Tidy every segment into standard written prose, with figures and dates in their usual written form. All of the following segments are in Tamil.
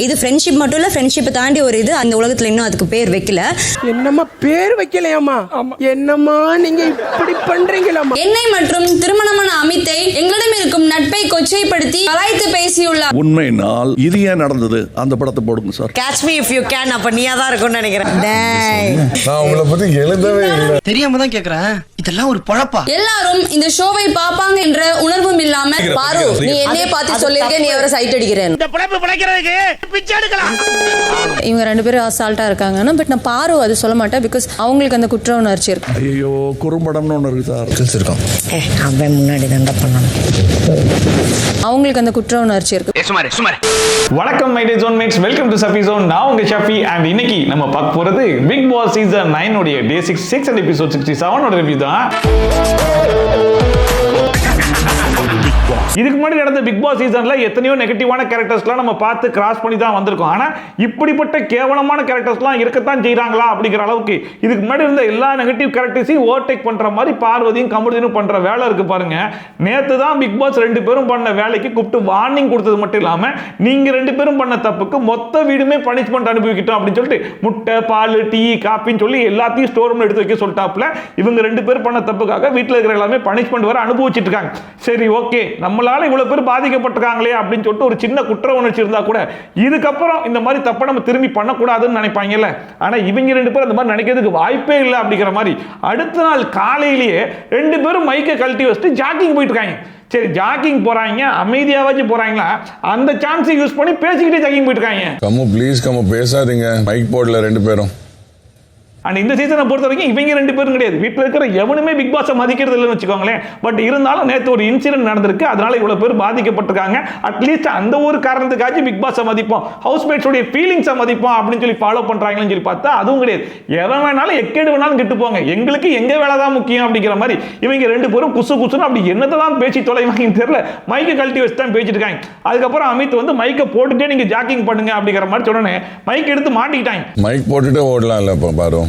இது ஃப்ரெண்ட்ஷிப் மட்டும் இல்ல, ஃப்ரெண்ட்ஷிப்பை தாண்டி ஒரு இது அந்த உலகத்துல இன்னும் அதுக்கு பேர் வைக்கல. என்னம்மா பேர் வைக்கலையாமா? என்னம்மா நீங்க இப்படி பண்றீங்களாமா? என்னை மற்றும் திருமணமான அமித்தை எங்களிடம் இருக்கும் நட்பை கொச்சைப்படுத்தி கலாய்த்து பேசியுள்ளார். உண்மை நாள் இது ஏன் நடந்தது அந்த படத்தை போடுங்க sir. Catch me if you can. அப்ப நீயா தான் இருக்கும்னு நினைக்கிறேன். நான் உங்களை பத்தி எழுதவே இல்லை. தெரியாம தான் கேக்குறேன். இதெல்லாம் ஒரு பழப்பா? எல்லாரும் இந்த ஷோவை பாப்பாங்க என்ற உணர்வும் இல்லாம பாரு, நீ என்னைய பார்த்து சொல்லிருக்க, நீ அவரை சைட் அடிக்கிறேன். இந்த பழப்பு படைக்கிறதுக்கு பிச்சை எடுக்கலாம். இவங்க 2 பேரும் அசால்ட்டா இருக்காங்கன்னா, பட் நான் பாரு அது சொல்ல மாட்டேன். பிகாஸ் அவங்களுக்கு அந்த குற்ற உணர்ச்சி இருக்கு. ஐயோ குறும்படம்னு ஒன்று இருக்கு சார். இருக்கும் அவன் முன்னாடி தான் பண்ணணும். அவங்களுக்கு அந்த குற்ற உணர்ச்சி இருக்கு. வணக்கம் my dear zone mates, welcome to Safi Zone. நான் உங்க ஷஃபி அண்ட் இன்னைக்கு நம்ம பார்க்க போறது பிக் பாஸ் சீசன் 9 உடைய டே 6 அண்ட் எபிசோட் 67 ஓட ரிவ்யூ தான். இதுக்கு முன்னாடி நடந்த பிக் பாஸ் சீசன்ல எத்தனையோ நெகட்டிவான கேரக்டர்ஸ்லாம் நம்ம பார்த்து கிராஸ் பண்ணி தான் வந்திருக்கோம். ஆனா இப்படிப்பட்ட கேவலமான கேரக்டர்ஸ்லாம் இருக்கத்தான் செய்யறாங்களா அப்படிங்கிற அளவுக்கு இதுக்கு முன்னாடி இருந்த எல்லா நெகட்டிவ் கேரக்டர்ஸையும் ஓவர்டேக் பண்ற மாதிரி பார்வதியும் கமருதீனும் பண்ற வேலை இருக்கு பாருங்க. நேத்து தான் பிக் பாஸ் 2 பேரும் பண்ண வேலைக்கு கூப்பிட்டு வார்னிங் கொடுத்தது மட்டும் இல்லாம நீங்க 2 பேரும் பண்ண தப்புக்கு மொத்த வீடுமே பனிஷ்மெண்ட் அனுபவிக்கிட்டோம் அப்படின்னு சொல்லிட்டு முட்டை, பால், டீ, காப்பின்னு சொல்லி எல்லாத்தையும் ஸ்டோர் ரூம்ல எடுத்து வைக்க சொல்லிட்டாப்ல. இவங்க 2 பேர் பண்ண தப்புக்காக வீட்டில் இருக்கிற எல்லாமே பனிஷ்மெண்ட் வர அனுபவிச்சுட்டு இருக்காங்க. சரி ஓகே, நம்மளால இவ்வளவு பேர் பாதிக்கப்பட்டிருக்காங்களே அப்படின்னு சொல்லிட்டு ஒரு சின்ன குற்ற உணர்ச்சி இருந்தா கூட இதுக்கப்புறம் இந்த மாதிரி தப்ப நம்ம திரும்பி பண்ணக்கூடாதுன்னு நினைப்பாங்கல்ல. ஆனா இவங்க 2 பேரும் அந்த மாதிரி நினைக்கிறதுக்கு வாய்ப்பே இல்லை அப்படிங்கிற மாதிரி அடுத்த நாள் காலையிலேயே 2 பேரும் மைக்கை கழட்டி வச்சுட்டு ஜாக்கிங் போயிட்டு இருக்காங்க. சரி ஜாக்கிங் போறாங்க, அமைதியாவாச்சும் போறாங்களா? அந்த சான்ஸை யூஸ் பண்ணி பேசிக்கிட்டே ஜாக்கிங் போயிட்டு இருக்காங்க. கம்மு ப்ளீஸ் கம்மு பேசாதீங்க. மைக் போர்டில் 2 பேரும். அண்ட் இந்த சீசனை பொறுத்த வரைக்கும் இவங்க 2 பேரும் கிடையாது, வீட்டில் இருக்கிற எவனுமே பிக் பாஸை மதிக்கிறது இல்லைன்னு வச்சுக்கோங்களேன். பட் இருந்தாலும் நேற்று ஒரு இன்சிடென்ட் நடந்திருக்கு, அதனால இவ்வளவு பேர் பாதிக்கப்பட்டிருக்காங்க. அட்லீஸ்ட் அந்த ஒரு காரணத்துக்காச்சும் பிக் பாஸை மதிப்போம், ஹவுஸ்மேட்ஸோட ஃபீலிங்ஸை மதிப்போம் அப்படின்னு சொல்லி ஃபாலோ பண்றாங்கன்னு சொல்லி பார்த்தா அதுவும் கிடையாது. எவன் வேணாலும் எக்கேடு வேணாலும் கெட்டு போங்க, எங்களுக்கு எங்க வேலை தான் முக்கியம் அப்படிங்கிற மாதிரி இவங்க 2 பேரும் குசு குசுன்னு அப்படி என்னத்தை தான் பேசி தொலைவாங்கன்னு தெரியல, மைக்கை கழட்டி வச்சு தான் பேசிட்டு இருக்காங்க. அதுக்கப்புறம் அமித் வந்து மைக்கை போட்டுட்டே நீங்க ஜாக்கிங் பண்ணுங்க அப்படிங்கிற மாதிரி சொன்னோன்னே மைக் எடுத்து மாட்டிக்கிட்டாங்க. மைக் போட்டுட்டே ஓடலாம் இல்ல பாரு.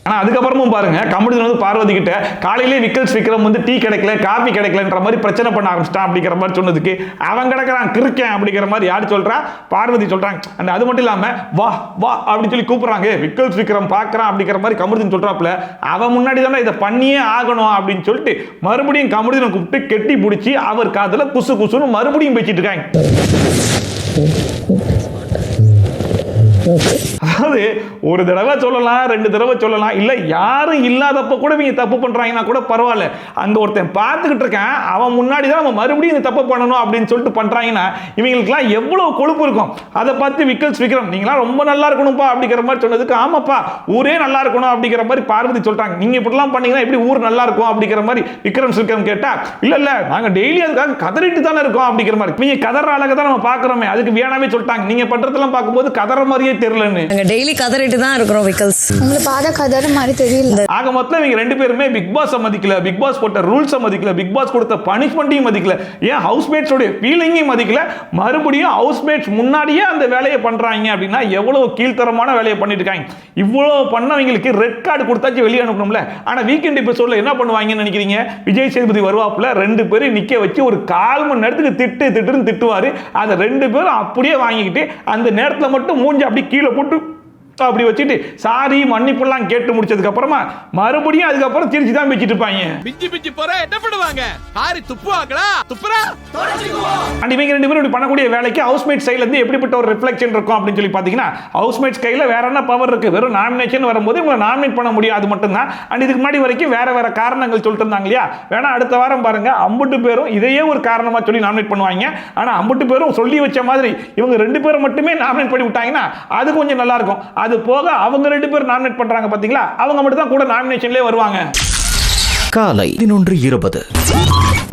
ஆனா அதுக்கப்புறமும் பாருங்க, கமருதீன் வந்து பார்வதி கிட்ட காலையிலே விக்கல்ஸ் விக்ரம் வந்து டீ கிடைக்கல, காபி கிடைக்கலன்ற மாதிரி பிரச்சனை பண்ண ஆரம்பிச்சிட்டான் அப்படிங்கிற மாதிரி சொன்னதுக்கு அவன் கிடக்கிறான் கிறுக்கேன் அப்படிங்கிற மாதிரி யார் சொல்றா? பார்வதி சொல்றாங்க. அண்ட் அது மட்டும் இல்லாம வா வா அப்படின்னு சொல்லி கூப்பிடுறாங்க, விக்கல்ஸ் விக்ரம் பாக்குறான் அப்படிங்கிற மாதிரி கமருதீன் சொல்றாப்ல. அவன் முன்னாடி தானே இதை பண்ணியே ஆகணும் அப்படின்னு சொல்லிட்டு மறுபடியும் கமருதீனை கூப்பிட்டு கெட்டி பிடிச்சி அவர் காதுல குசு குசுன்னு மறுபடியும் பேசிட்டு இருக்காங்க. அதாவது ஒரு தடவை சொல்லலாம், 2 தடவை சொல்லலாம், இல்ல யாரும் இல்லாதப்ப கூட இவங்க தப்பு பண்றாங்கன்னா கூட பரவாயில்ல. அங்க ஒருத்தன் பார்த்துக்கிட்டு இருக்கேன், அவன் முன்னாடி தான் நம்ம மறுபடியும் இந்த தப்பு பண்ணணும் அப்படின்னு சொல்லிட்டு பண்றாங்கன்னா இவங்களுக்குலாம் எவ்வளவு கொழுப்பு இருக்கும். அதை பார்த்து விக்கல்ஸ் விக்ரம் நீங்களாம் ரொம்ப நல்லா இருக்கணும்ப்பா அப்படிங்கிற மாதிரி சொன்னதுக்கு ஆமாப்பா ஊரே நல்லா இருக்கணும் அப்படிங்கிற மாதிரி பார்வதி சொல்றாங்க. நீங்க இப்படிலாம் பண்ணீங்கன்னா எப்படி ஊர் நல்லா இருக்கும் அப்படிங்கிற மாதிரி விக்ரம் கேட்டா இல்ல இல்ல நாங்க டெய்லி அதுக்காக கதறிட்டு தானே இருக்கோம் அப்படிங்கிற மாதிரி. நீங்க கதற அழகை தான் நம்ம பாக்குறோமே, அதுக்கு வேணாமே சொல்லிட்டாங்க. நீங்க பண்றதெல்லாம் பார்க்கும்போது கதற மாதிரியே தெரியலன்னு டெய்லி கதறிட்டு தான் இருக்கிறோம் விக்கல்ஸ். உங்களுக்கு பாத கதற மாதிரி தெரியல. ஆக மொத்தம் இவங்க 2 பேருமே பிக் பாஸ் மதிக்கல, பிக் பாஸ் போட்ட ரூல்ஸ் மதிக்கல, பிக் பாஸ் கொடுத்த பனிஷ்மெண்ட்டையும் மதிக்கல, ஏன் ஹவுஸ்மேட்ஸ் உடைய ஃபீலிங்கையும் மதிக்கல. மறுபடியும் ஹவுஸ்மேட்ஸ் முன்னாடியே அந்த வேலையை பண்றாங்க அப்படின்னா எவ்வளவு கீழ்த்தரமான வேலையை பண்ணிட்டு இருக்காங்க. இவ்வளவு பண்ணவங்களுக்கு ரெட் கார்டு கொடுத்தாச்சு வெளியே அனுப்பணும்ல. ஆனா வீக்கெண்ட் எபிசோட்ல என்ன பண்ணுவாங்கன்னு நினைக்கிறீங்க? விஜய் சேதுபதி வருவாப்புல 2 பேரும் நிக்க வச்சு ஒரு 1/4 மணி நேரத்துக்கு திட்டுன்னு திட்டுவாரு. அதை 2 பேரும் அப்படியே வாங்கிக்கிட்டு அந்த நேரத்தில் மட்டும் மூஞ்சி அப்படி கீழே போட்டு அப்படி வச்சுட்டு சாரி மன்னிப்புலாம் கேட்டு முடிச்சதுக்கு அப்புறமா மறுபடியும் அதுக்கப்புறம் திருச்சி தான் வச்சிட்டு இருப்பாங்க. பிஞ்சி பிஞ்சி போற என்ன பண்ணுவாங்க? காரி துப்புவாங்களா? துப்புறா அண்ட் இவங்க 2 பேரும் இப்படி பண்ணக்கூடிய வேலைக்கு ஹவுஸ்மேட் சைடுல இருந்து எப்படிப்பட்ட ஒரு ரிஃப்ளெக்ஷன் இருக்கும் அப்படின்னு சொல்லி பாத்தீங்கன்னா, ஹவுஸ்மேட்ஸ் கையில வேற என்ன பவர் இருக்கு? வெறும் நாமினேஷன் வரும்போது உங்களை நாமினேட் பண்ண முடியும், அது மட்டும் தான். அண்ட் இதுக்கு முன்னாடி வரைக்கும் வேற காரணங்கள் சொல்லிட்டு இருந்தாங்க இல்லையா? வேணா அடுத்த வாரம் பாருங்க, 50 பேரும் இதையே ஒரு காரணமா சொல்லி நாமினேட் பண்ணுவாங்க. ஆனா 50 பேரும் சொல்லி வச்ச மாதிரி இவங்க 2 பேரும் மட்டுமே நாமினேட் பண்ணி விட்டாங்கன்னா அது கொஞ்சம் நல்லா இருக்கும். அது போக அவங்க 2 பேர் நாமினேட் பண்றாங்க பாத்தீங்களா, அவங்க மட்டும் தான் கூட நாமினேஷன்லயே வருவாங்க. காலை 11:20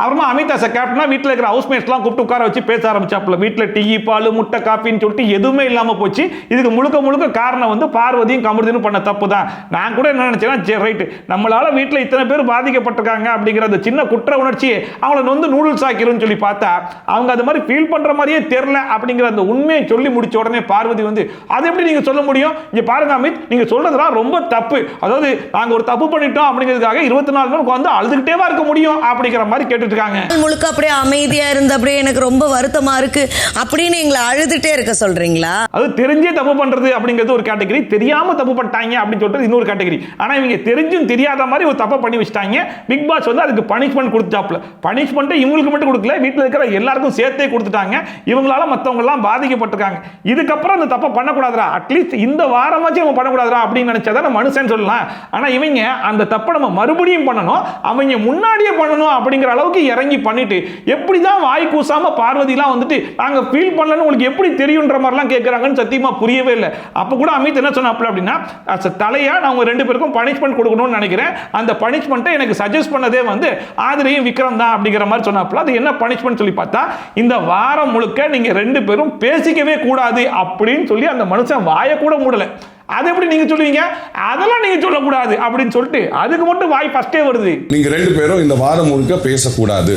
அப்புறமா அமித் அஸ் கேப்டனா வீட்டில் இருக்கிற ஹவுஸ்மேட்ஸ்லாம் கூப்பிட்டு உட்கார வச்சு பேச ஆரம்பிச்சாப்புல. வீட்டில் டீ, பால், முட்டை, காப்பின்னு சொல்லிட்டு எதுவுமே இல்லாமல் போச்சு. இதுக்கு முழுக்க காரணம் வந்து பார்வதியும் கமருதீனும் பண்ண தப்பு தான். நான் கூட என்ன நினைச்சேன்னா, சரி ரைட்டு, நம்மளால வீட்டில் இத்தனை பேர் பாதிக்கப்பட்டிருக்காங்க அப்படிங்கிற அந்த சின்ன குற்ற உணர்ச்சியை அவங்கள வந்து நூடுல்ஸ் ஆக்கிரும்னு சொல்லி பார்த்தா அவங்க அது மாதிரி ஃபீல் பண்ற மாதிரியே தெரியல அப்படிங்கிற அந்த உண்மையை சொல்லி முடிச்ச உடனே பார்வதி வந்து அது எப்படி நீங்க சொல்ல முடியும்? இங்க பாருங்க அமித், நீங்க சொல்றதுலாம் ரொம்ப தப்பு. அதாவது நாங்க ஒரு தப்பு பண்ணிட்டோம் அப்படிங்கிறதுக்காக 24 மணி நேரம் வந்து அழுதுகிட்டே இருக்க முடியும் அப்படிங்கிற மாதிரி கேட்டு கேட்டுட்டு இருக்காங்க. முழுக்க அப்படியே அமைதியா இருந்து அப்படியே எனக்கு ரொம்ப வருத்தமா இருக்கு அப்படின்னு எங்களை அழுதுட்டே இருக்க சொல்றீங்களா? அது தெரிஞ்சே தப்பு பண்றது அப்படிங்கிறது ஒரு கேட்டகரி, தெரியாம தப்பு பண்ணிட்டாங்க அப்படின்னு சொல்றது இன்னொரு கேட்டகரி. ஆனா இவங்க தெரிஞ்சும் தெரியாத மாதிரி ஒரு தப்பை பண்ணி வச்சிட்டாங்க. பிக் பாஸ் வந்து அதுக்கு பனிஷ்மெண்ட் கொடுத்தாப்ல. பனிஷ்மெண்ட் இவங்களுக்கு மட்டும் கொடுக்கல, வீட்டில் இருக்கிற எல்லாருக்கும் சேர்த்தே கொடுத்துட்டாங்க. இவங்களால மற்றவங்க எல்லாம் பாதிக்கப்பட்டிருக்காங்க. இதுக்கப்புறம் அந்த தப்பை பண்ணக்கூடாதுரா, அட்லீஸ்ட் இந்த வாரமாச்சும் நம்ம பண்ணக்கூடாதுரா அப்படின்னு நினைச்சாதான் மனுஷன் சொல்லலாம். ஆனா இவங்க அந்த தப்பை நம்ம மறுபடியும் பண்ணணும், அவங்க முன்னாடியே பண்ணணும் அப்படிங்கிற அளவுக்கு இறங்கி பண்ணிட்டு எப்படிதான் வாய் கூசாம பார்வதிலாம் வந்துட்டு நாங்க ஃபீல் பண்ணலன்னு உங்களுக்கு எப்படி தெரியுன்ற மாதிரிலாம் கேட்கறாங்கன்னு சத்தியமா புரியவே இல்லை. அப்ப கூட அமித் என்ன சொன்னாப்ல அப்படின்னா, தலையா நான் உங்க ரெண்டு பேருக்கும் பனிஷ்மெண்ட் கொடுக்கணும்னு நினைக்கிறேன், அந்த பனிஷ்மெண்ட்டை எனக்கு சஜஸ்ட் பண்ணதே வந்து ஆதிரையும் விக்ரம் தான் அப்படிங்கிற மாதிரி சொன்னாப்ல. அது என்ன பனிஷ்மெண்ட் சொல்லி பார்த்தா, இந்த வாரம் முழுக்க நீங்க ரெண்டு பேரும் பேசிக்கவே கூடாது அப்படின்னு சொல்லி அந்த மனுஷன் வாயை கூட மூடல. அது எப்படி நீங்க சொல்லுவீங்க, அதெல்லாம் நீங்க சொல்லக்கூடாது அப்படின்னு சொல்லிட்டு அதுக்கு மட்டும் வாய் ஃபர்ஸ்டே வருது. நீங்க ரெண்டு பேரும் இந்த வாரம் முழுக்க பேசக்கூடாது.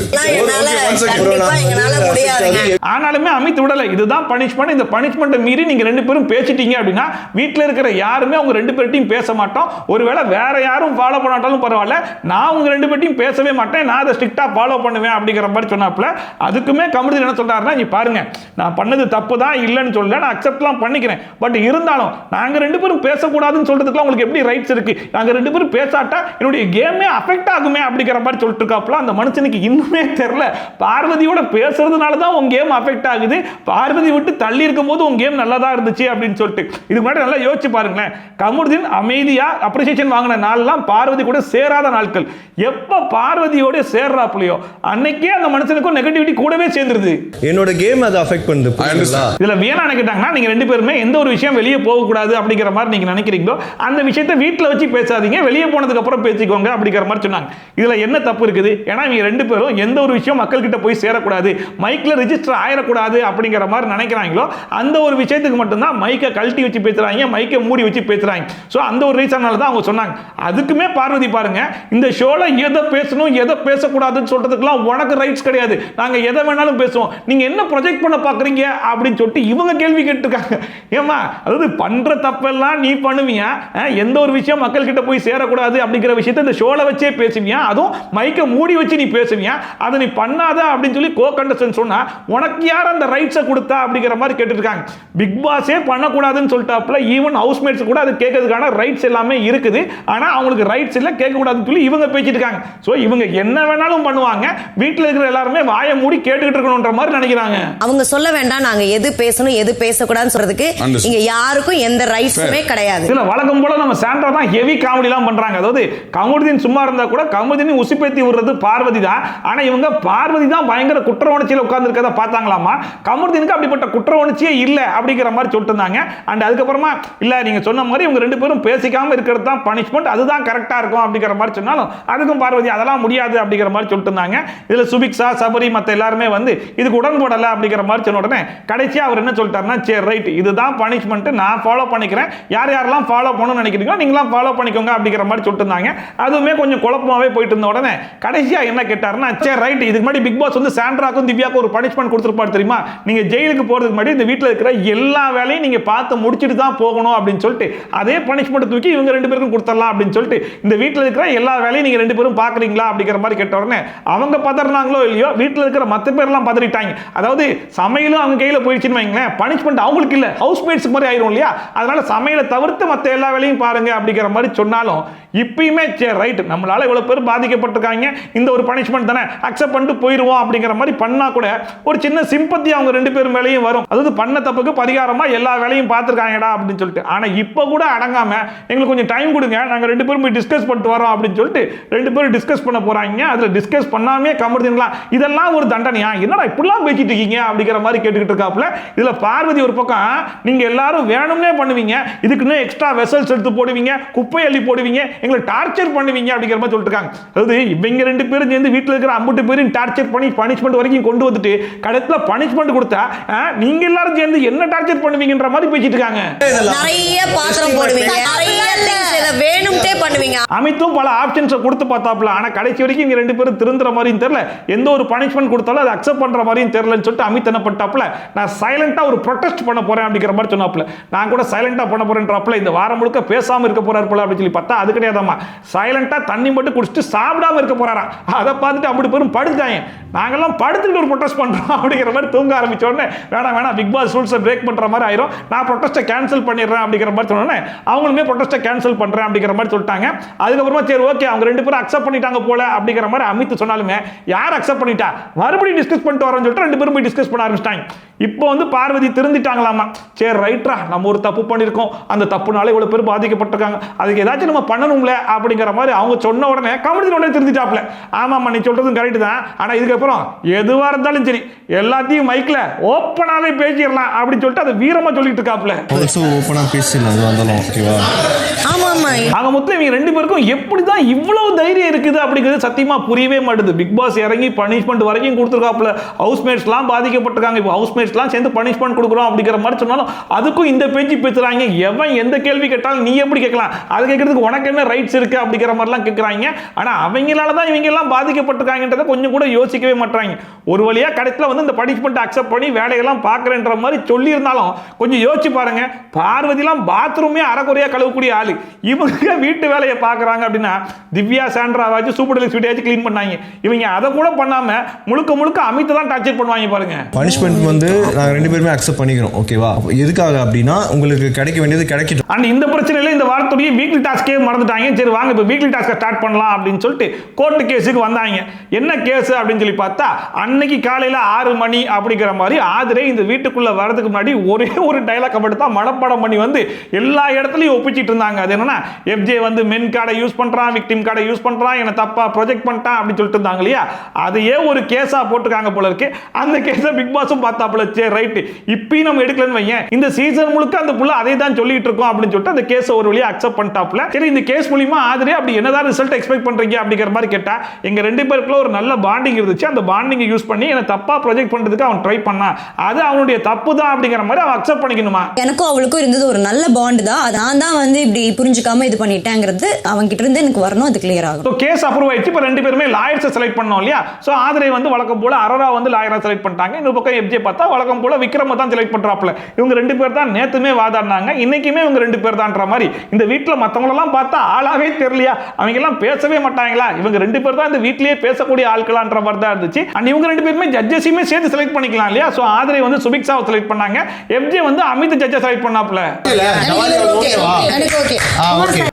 ஆனாலுமே அமித் விடல, இதுதான் பனிஷ்மெண்ட், இந்த பனிஷ்மெண்ட்டை மீறி நீங்க ரெண்டு பேரும் பேசிட்டீங்க அப்படின்னா வீட்டில் இருக்கிற யாருமே அவங்க ரெண்டு பேர்ட்டையும் பேச மாட்டோம். ஒருவேளை வேற யாரும் ஃபாலோ பண்ணாட்டாலும் பரவாயில்ல, நான் உங்க ரெண்டு பேர்ட்டையும் பேசவே மாட்டேன், நான் அதை ஸ்ட்ரிக்டா ஃபாலோ பண்ணுவேன் அப்படிங்கிற மாதிரி சொன்னாப்ல. அதுக்குமே கமருதீன் என்ன சொல்றாருன்னா, நீ பாருங்க நான் பண்ணது தப்பு தான் இல்லைன்னு சொல்ல, நான் அக்செப்ட்லாம் பண்ணிக்கிறேன், பட் இருந்தாலும் நாங்க ரெண்டு பேரும் பேசக்கூடாதுன்னு சொல்றதுக்குலாம் உங்களுக்கு எப்படி ரைட்ஸ் இருக்கு, நாங்க ரெண்டு பேரும் பேசாட்டா என்னுடைய கேமே அஃபெக்ட் ஆகுமே அப்படிங்கிற மாதிரி சொல்லிட்டு இருக்காப்ல. அந்த மனுஷனுக்கு இன்னுமே தெரியல பார்வதியோட பேசுறதுனால தான் உங்க கேம் அஃபெக்ட் ஆகுது, பார்வதி விட்டு தள்ளி இருக்கும் போது உங்க கேம் நல்லா தான் இருந்துச்சு அப்படின்னு சொல்லிட்டு. இது முன்னாடி நல்லா யோசிச்சு பாருங்களேன், கமருதீன் அமைதியா அப்ரிசியேஷன் வாங்கின நாள்லாம் பார்வதி கூட சேராத நாட்கள். எப்ப பார்வதியோட சேர்றாப்லையோ அன்னைக்கே அந்த மனுஷனுக்கும் நெகட்டிவிட்டி கூடவே சேர்ந்துருது. என்னோட கேம் அதை அஃபெக்ட் பண்ணுது. இதுல வேணா நினைக்கிட்டாங்கன்னா நீங்க ரெண்டு பேருமே எந்த ஒரு விஷயம் வெளியே போக கூடாது அப்படிங்கிற மாதிரி நீங்க நினைக்கிறீங்களோ அந்த விஷயத்தை வீட்டில் வச்சு பேசாதீங்க, வெளியே போனதுக்கு அப்புறம் பேசிக்கோங்க அப்படிங்கிற மாதிரி சொன்னாங்க. இதுல என்ன தப்பு இருக்குது? ஏன்னா இவங்க ரெண்டு பேரும் எந்த ஒரு விஷயம் மக்கள் கிட்ட போய் சேரக்கூடாது, மைக்ல ரெஜிஸ்டர் ஆயிடக்கூடாது அப்படிங்கிற மாதிரி நினைக்கிறாங்களோ அந்த ஒரு விஷயத்துக்கு மட்டும்தான் மைக்கை கழட்டி வச்சு பேசுறாங்க, மைக்கை மூடி வச்சு பேசுறாங்க. ஸோ அந்த ஒரு ரீசனால தான் அவங்க சொன்னாங்க. அதுக்குமே பார்வதி பாருங்க, இந்த ஷோல எதை பேசணும் எதை பேசக்கூடாதுன்னு சொல்றதுக்குலாம் உனக்கு ரைட்ஸ் கிடையாது, நாங்க எதை வேணாலும் பேசுவோம், நீங்க என்ன ப்ரொஜெக்ட் பண்ண பாக்குறீங்க அப்படின்னு சொல்லிட்டு இவங்க கேள்வி கேட்டுருக்காங்க. ஏமா அதாவது பண்ற தப்பெல்லாம் நீ பண்ணுவியா, எந்த ஒரு விஷயம் மக்கள் கிட்ட போய் சேரக்கூடாது அப்படிங்கிற விஷயத்தை இந்த ஷோல வச்சே பேசுவியா, அதுவும் மைக்கை மூடி வச்சு நீ பேசுவியா, அதை நீ பண்ணாத அப்படின்னு சொல்லி கோ கண்டஸ்டன்ட் சொன்னா உனக்கு யார் அந்த ரைட்ஸை கொடுத்தா அப்படிங்கிற மாதிரி கேட்டுருக்காங்க. பிக் பாஸே பண்ணக்கூடாதுன்னு சொல்லிட்டாப்ல, ஈவன் ஹவுஸ்மேட்ஸ் கூட அது கேட்கறதுக்கான ரைட்ஸ் எல்லாமே இருக்குது, ஆனா அவங்களுக்கு ரைட்ஸ் இல்லை, கேட்கக்கூடாதுன்னு சொல்லி இவங்க பேசிட்டு இருக்காங்க. ஸோ இவங்க என்ன வேணாலும் பண்ணுவாங்க, வீட்டில் இருக்கிற எல்லாருமே வாயை மூடி கேட்டுக்கிட்டு இருக்கணும்ன்ற மாதிரி நினைக்கிறாங்க. அவங்க சொல்ல வேண்டாம் நாங்க எது பேசணும் எது பேசக்கூடாதுன்னு சொல்றதுக்கு இங்க யாருக்கும் எந்த ரைட்ஸுமே கிடையாது. இதுல வழக்கம் போல நம்ம சாண்ட்ரா தான் ஹெவி காமெடி எல்லாம் பண்றாங்க. அதாவது கமருதீன் சும்மா இருந்தா கூட கமருதீன் உசுப்பேத்தி விடுறது பார்வதி தான். ஆனா இவங்க பார்வதி தான் பயங்கர குற்ற உணர்ச்சியில உட்கார்ந்து இருக்கறத பார்த்தாங்களாமா. கமருதீனுக்கு அப்படிப்பட்ட குற்ற உணர்ச்சியே இல்ல அப்படிங்கிற மாதிரி சொல்லிட்டு இருந்தாங்க. அண்ட் அதுக்கப்புறமா இல்ல நீங்க சொன்ன மாதிரி இவங்க ரெண்டு பேரும் பேசிக்காம இருக்கிறது தான் பனிஷ்மெண்ட், அதுதான் கரெக்டா இருக்கும் அப்படிங்கிற மாதிரி சொன்னாலும் அதுக்கும் பார்வதி அதெல்லாம் முடியாது அப்படிங்கிற மாதிரி சொல்லிட்டு இருந்தாங்க. இதுல சுபிக்ஷா சபரி மத்த எல்லாருமே வந்து இதுக்கு உடன்படல அப்படிங்கிற மாதிரி சொன்ன உடனே கடைசியா அவர் என்ன சொல்லிட்டாருன்னா, சரி ரைட் இதுதான் பனிஷ்மெண்ட், நான் ஃபாலோ பண்ணிக்கிறேன், யார் யாரெல்லாம் ஃபாலோ பண்ணணும்னு நினைக்கிறீங்களோ நீங்களாம் ஃபாலோ பண்ணிக்கோங்க அப்படிங்கிற மாதிரி சொல்லிட்டு இருந்தாங்க. அதுவுமே கொஞ்சம் குழப்பமாவே போயிட்டு இருந்த உடனே கடைசியா என்ன கேட்டாருன்னா, சரி ரைட் இதுக்கு முன்னாடி பிக் பாஸ் வந்து சாண்ட்ராக்கும் திவ்யாக்கும் ஒரு பனிஷ்மெண்ட் கொடுத்துருப்பாரு தெரியுமா, நீங்க ஜெயிலுக்கு போறதுக்கு முன்னாடி இந்த வீட்டில் இருக்கிற எல்லா வேலையும் நீங்க பார்த்து முடிச்சுட்டு தான் போகணும் அப்படின்னு சொல்லிட்டு அதே பனிஷ்மெண்ட் தூக்கி இவங்க ரெண்டு பேருக்கும் கொடுத்துடலாம் அப்படின்னு சொல்லிட்டு இந்த வீட்டில் இருக்கிற எல்லா வேலையும் நீங்க ரெண்டு பேரும் பாக்குறீங்களா அப்படிங்கிற மாதிரி கேட்ட உடனே அவங்க பதறினாங்களோ இல்லையோ வீட்டில் இருக்கிற மற்ற பேர்லாம் பதறிட்டாங்க. அதாவது சமையலும் அவங்க கையில் போயிடுச்சுன்னு வைங்களேன், பனிஷ்மெண்ட் அவங்களுக்கு இல்லை ஹவுஸ்மேட்ஸ்க்கு மாதிரி ஆயிரும் இல்லையா, அதனால சமையலை தவிர்த்து மற்ற எல்லா வேலையும் பாருங்க அப்படிங்கிற மாதிரி சொன்னாலும் இப்பயுமே சரி ரைட் நம்மளால இவ்வளவு பேர் பாதிக்கப்பட்டிருக்காங்க, இந்த ஒரு பனிஷ்மெண்ட் தானே அக்செப்ட் பண்ணிட்டு போயிடுவோம் அப்படிங்கிற மாதிரி பண்ணா கூட ஒரு சின்ன சிம்பத்தி அவங்க ரெண்டு பேரும் மேலேயும் வரும். அதாவது பண்ண தப்புக்கு பரிகாரமா எல்லா வேலையும் பார்த்துருக்காங்கடா அப்படின்னு சொல்லிட்டு. ஆனா இப்ப கூட அடங்காம எங்களுக்கு கொஞ்சம் டைம் கொடுங்க, நாங்க ரெண்டு பேரும் போய் டிஸ்கஸ் பண்ணிட்டு வரோம் அப்படின்னு சொல்லிட்டு ரெண்டு பேரும் டிஸ்கஸ் பண்ண போறாங்க. அதுல டிஸ்கஸ் பண்ணாமே கமருதீன்லாம் இதெல்லாம் ஒரு தண்டனையா, என்னடா இப்படிலாம் பேசிட்டு இருக்கீங்க அப்படிங்கிற மாதிரி கேட்டுக்கிட்டு இருக்காப்ல. இதுல பார்வதி ஒரு பக்கம் நீங்க எல்லாரும் வேணும்னே பண்ணுவீங்க, இதுக்குன்னு எக்ஸ்ட்ரா வெசல்ஸ் எடுத்து போடுவீங்க, குப்பை அள்ளி போடுவீங்க, எங்களை டார்ச்சர் பண்ணுவீங்க அப்படிங்கிற மாதிரி சொல்லிட்டு இருக்காங்க. அதாவது இவங்க ரெண்டு பேரும் சேர்ந்து வீட்டில் இருக்கிற 50 பேரும் டார்ச்சர் பண்ணி பனிஷ்மெண்ட் வரைக்கும் கொண்டு வந்துட்டு கடைசில பனிஷ்மெண்ட் கொடுத்தா நீங்க எல்லாரும் சேர்ந்து என்ன டார்ச்சர் பண்ணுவீங்கன்ற மாதிரி பேசிட்டு இருக்காங்க. நிறைய பாத்திரம் போடுவீங்க, நிறைய things இத வேணும்ட்டே பண்ணுவீங்க. அமித்தும் பல ஆப்ஷன்ஸ் கொடுத்து பார்த்தாப்ல, ஆனா கடைசி வரைக்கும் இவங்க ரெண்டு பேரும் திருந்துற மாதிரியும் தெரியல, எந்த ஒரு பனிஷ்மெண்ட் கொடுத்தாலும் அதை அக்செப்ட் பண்ற மாதிரியும் தெரியலன்னு சொல்லிட்டு அமித் என்ன பண்ணிட்டாப்ல, நான் சைலண்டா ஒரு ப்ரொடெஸ்ட் பண்ண போறேன் அப்படிங்கிற மாதிரி சொன்னாப்ல. நான் கூட சைலண்டா பண்ண போறேன்றாப்ல, இந்த வாரம் முழுக்க பேசாம இருக்க போறாரு போல அப்படின்னு சொல்லி பார்த்தா அது கிடையாது. கிடையாதாம்மா. சைலண்டா தண்ணி மட்டும் குடிச்சிட்டு சாப்பிடாம இருக்க போறாராம். அதை பார்த்துட்டு அப்படி பேரும் படுத்தாங்க. நாங்கெல்லாம் படுத்துட்டு ஒரு ப்ரொட்டஸ்ட் பண்றோம் அப்படிங்கிற மாதிரி தூங்க ஆரம்பிச்ச உடனே வேணாம் பிக் பாஸ் ரூல்ஸை பிரேக் பண்ற மாதிரி ஆயிரும், நான் ப்ரொட்டஸ்ட்டை கேன்சல் பண்ணிடுறேன் அப்படிங்கிற மாதிரி சொன்னோன்னே அவங்களுமே ப்ரொட்டஸ்ட்டை கேன்சல் பண்றேன் அப்படிங்கிற மாதிரி சொல்லிட்டாங்க. அதுக்கப்புறமா சரி ஓகே அவங்க 2 பேரும் அக்செப்ட் பண்ணிட்டாங்க போல அப்படிங்கிற மாதிரி அமித் சொன்னாலுமே யார் அக்செப்ட் பண்ணிட்டா மறுபடியும் டிஸ்கஸ் பண்ணிட்டு வரோம்னு சொல்லிட்டு 2 பேரும் போய் டிஸ்கஸ் பண்ண ஆரம்பிச்சிட்டாங்க. இப்போ வந்து பார்வதி திருந்திட்டாங்களாமா. சரி ரைட்ரா நம்ம ஒரு தப்பு பண்ணியிருக்கோம், அந்த தப்புனால இவ்வளவு பேர் பாதிக்கப்பட்டிருக்காங்க, அதுக்கு ஏதாச்சும் நம்ம பண்ணணும்ல அப்படிங்கிற மாதிரி அவங்க சொன்ன உடனே கமிட்டி உடனே திருந்திட்டாப்ல. ஆமாம்மா நீ சொல்றதும் கரெக்ட் தான், ஆனா இதுக்கப்புறம் எதுவா இருந்தாலும் சரி எல்லாத்தையும் மைக்ல ஓப்பனாவே பேசிடலாம் அப்படின்னு சொல்லிட்டு அதை வீரமா சொல்லிட்டு இருக்காப்ல. ஓப்பனா பேசிடலாம் அது வந்தாலும் ஓகேவா. ஆமா ஆக மொத்தம் இவங்க 2 பேருக்கும் எப்படிதான் இவ்வளவு தைரியம் இருக்குது அப்படிங்கிறது சத்தியமா புரியவே மாட்டுது. பிக் பாஸ் இறங்கி பனிஷ்மெண்ட் வரைக்கும் கொடுத்துருக்காப்ல. ஹவுஸ்மேட்ஸ்லாம் பாதிக்கப்பட்டிருக்காங்க. இப்போ ஹவுஸ்மேட்ஸ்லாம் சேர்ந்து பனிஷ்மெண்ட் கொடுக்குறோம் அப்படிங்கிற மாதிரி சொன்னாலும் அதுக்கும் இந்த பேச்சு பேசுறாங்க. எவன் எந்த கேள்வி கேட்டாலும் நீ எப்படி கேட்கலாம், அது கேட்கறதுக்கு உனக்கு என்ன ரைட்ஸ் இருக்கு அப்படிங்கிற மாதிரிலாம் கேட்குறாங்க. ஆனா அவங்களால தான் இவங்க எல்லாம் பாதிக்கப்பட்டிருக்காங்கன்றதை கொஞ்சம் கூட யோசிக்கவே மாட்டாங்க. ஒரு வழியா கடைசியில் வந்து இந்த பனிஷ்மெண்ட் அக்செப்ட் பண்ணி வேலையெல்லாம் பார்க்குறேன்ற மாதிரி சொல்லி இருந்தாலும் கொஞ்சம் யோசிச்சு பாருங்க. பார்வதிலாம் பாத்ரூமே அறக்குறையா கழுவக்கூடிய ஆளு, இவங்க வீட்டு வேலையை பார்க்குறாங்க அப்படின்னா திவ்யா சாண்ட்ராவாச்சும் சூப்பர் டெலிக்ஸ் வீட்டையாச்சும் க்ளீன் பண்ணாங்க. இவங்க அதை கூட பண்ணாம முழுக்க அமித்தை தான் டார்ச்சர் பண்ணுவாங்க பாருங்க. பனிஷ்மெண்ட் வந்து நாங்கள் 2 பேருமே அக்செப்ட் பண்ணிக்கிறோம் ஓகேவா. எதுக்காக அப்படின்னா உங்களுக்கு கிடைக்க வேண்டியது கிடைக்கும். அண்ட் இந்த பிரச்சனையில இந்த வாரத்துடைய வீக்லி டாஸ்கே மறந்துட்டாங்க. சரி வாங்க இப்போ வீக்லி டாஸ்க்கை ஸ்டார்ட் பண்ணலாம் அப்படின்னு சொல்லிட்டு கோர்ட்டு கேஸுக்கு வந்தாங்க. என்ன கேஸ் அப்படின்னு சொல்லி பார்த்தா அன்னைக்கு காலையில் 6 மணி அப்படிங்கிற மாதிரி ஆதிரை இந்த வீட்டுக்குள்ள வரதுக்கு முன்னாடி ஒரே ஒரு டைலாக் மட்டும் தான் மனப்பாடம் பண்ணி வந்து எல்லா இடத்துலையும் ஒப்பிச்சிட்டு இருந்தாங்க. அது என்னன்னா எஃப்ஜே வந்து மென் கார்டை யூஸ் பண்றான், விக்டிம் கார்டை யூஸ் பண்றான், என்ன தப்பா ப்ரொஜெக்ட் பண்ணிட்டான் அப்படின்னு சொல்லிட்டு இருந்தாங்க இல்லையா. அதையே ஒரு கேஸா போட்டுருக்காங்க போல இருக்கு. அந்த கேஸை பிக் பாஸும் பார்த்தாப்புல சரி ரைட் இப்பயும் நம்ம எடுக்கலன்னு வையேன், இந்த சீசன் முழுக்க அந்த புள்ள அதை தான் சொல்லிட்டு இருக்கோம் அப்படின்னு சொல்லிட்டு அந்த கேஸை ஒரு வழியா அக்செப்ட் பண்ணிட்டாப்புல. சரி இந்த கேஸ் மூலியமா ஆதிரே அப்படி என்னதான் ரிசல்ட் எக்ஸ்பெக்ட் பண்றீங்க அப்படிங்கிற மாதிரி கேட்டா எங்க 2 பேருக்குள்ள ஒரு நல்ல பாண்டிங் இருந்துச்சு, அந்த பாண்டிங்கை யூஸ் பண்ணி என்ன தப்பா ப்ரொஜெக்ட் பண்றதுக்கு அவன் ட்ரை பண்ணான், அது அவனுடைய தப்பு தான் அப்படிங்கிற மாதிரி அவன் அக்செப்ட் பண்ணிக்கணுமா. எனக்கும் அவளுக்கும் இருந்தது ஒரு நல்ல பாண்ட் தான், அது நான் தான் வந்து இப்படி புரிஞ்சுக்காம இது பண்ணிட்டேங்கிறது அவங்க கிட்ட இருந்து எனக்கு வரணும், அது கிளியர் ஆகும். சோ கேஸ் அப்ரூவ் ஆயிடுச்சு. இப்போ 2 பேருமே லாயர்ஸை செலக்ட் பண்ணோம் இல்லையா. சோ ஆதிரை வந்து வழக்கம் போல அரோரா வந்து லாயரா செலக்ட் பண்ணிட்டாங்க. இந்த பக்கம் எஃப்ஜே பார்த்தா வழக்கம் போல விக்ரம தான் செலக்ட் பண்றாப்ல. இவங்க 2 பேர் தான் நேத்துமே வாதாடினாங்க, இன்னைக்குமே இவங்க 2 பேர் தான்ன்ற மாதிரி. இந்த வீட்டுல மத்தவங்க எல்லாம் பார்த்தா ஆளாவே தெரியலையா, அவங்க எல்லாம் பேசவே மாட்டாங்களா, இவங்க 2 பேர் தான் இந்த வீட்லயே பேசக்கூடிய ஆட்களான்ற மாதிரி தான் இருந்துச்சு. அண்ட் இவங்க 2 பேருமே ஜட்ஜஸையுமே சேர்த்து செலக்ட் பண்ணிக்கலாம் இல்லையா. சோ ஆதிரை வந்து சுபிக்ஷாவை செலக்ட் பண்ணாங்க, எஃப்ஜே வந்து அமித் ஜட்ஜை செலக்ட் பண்ணாப்ல.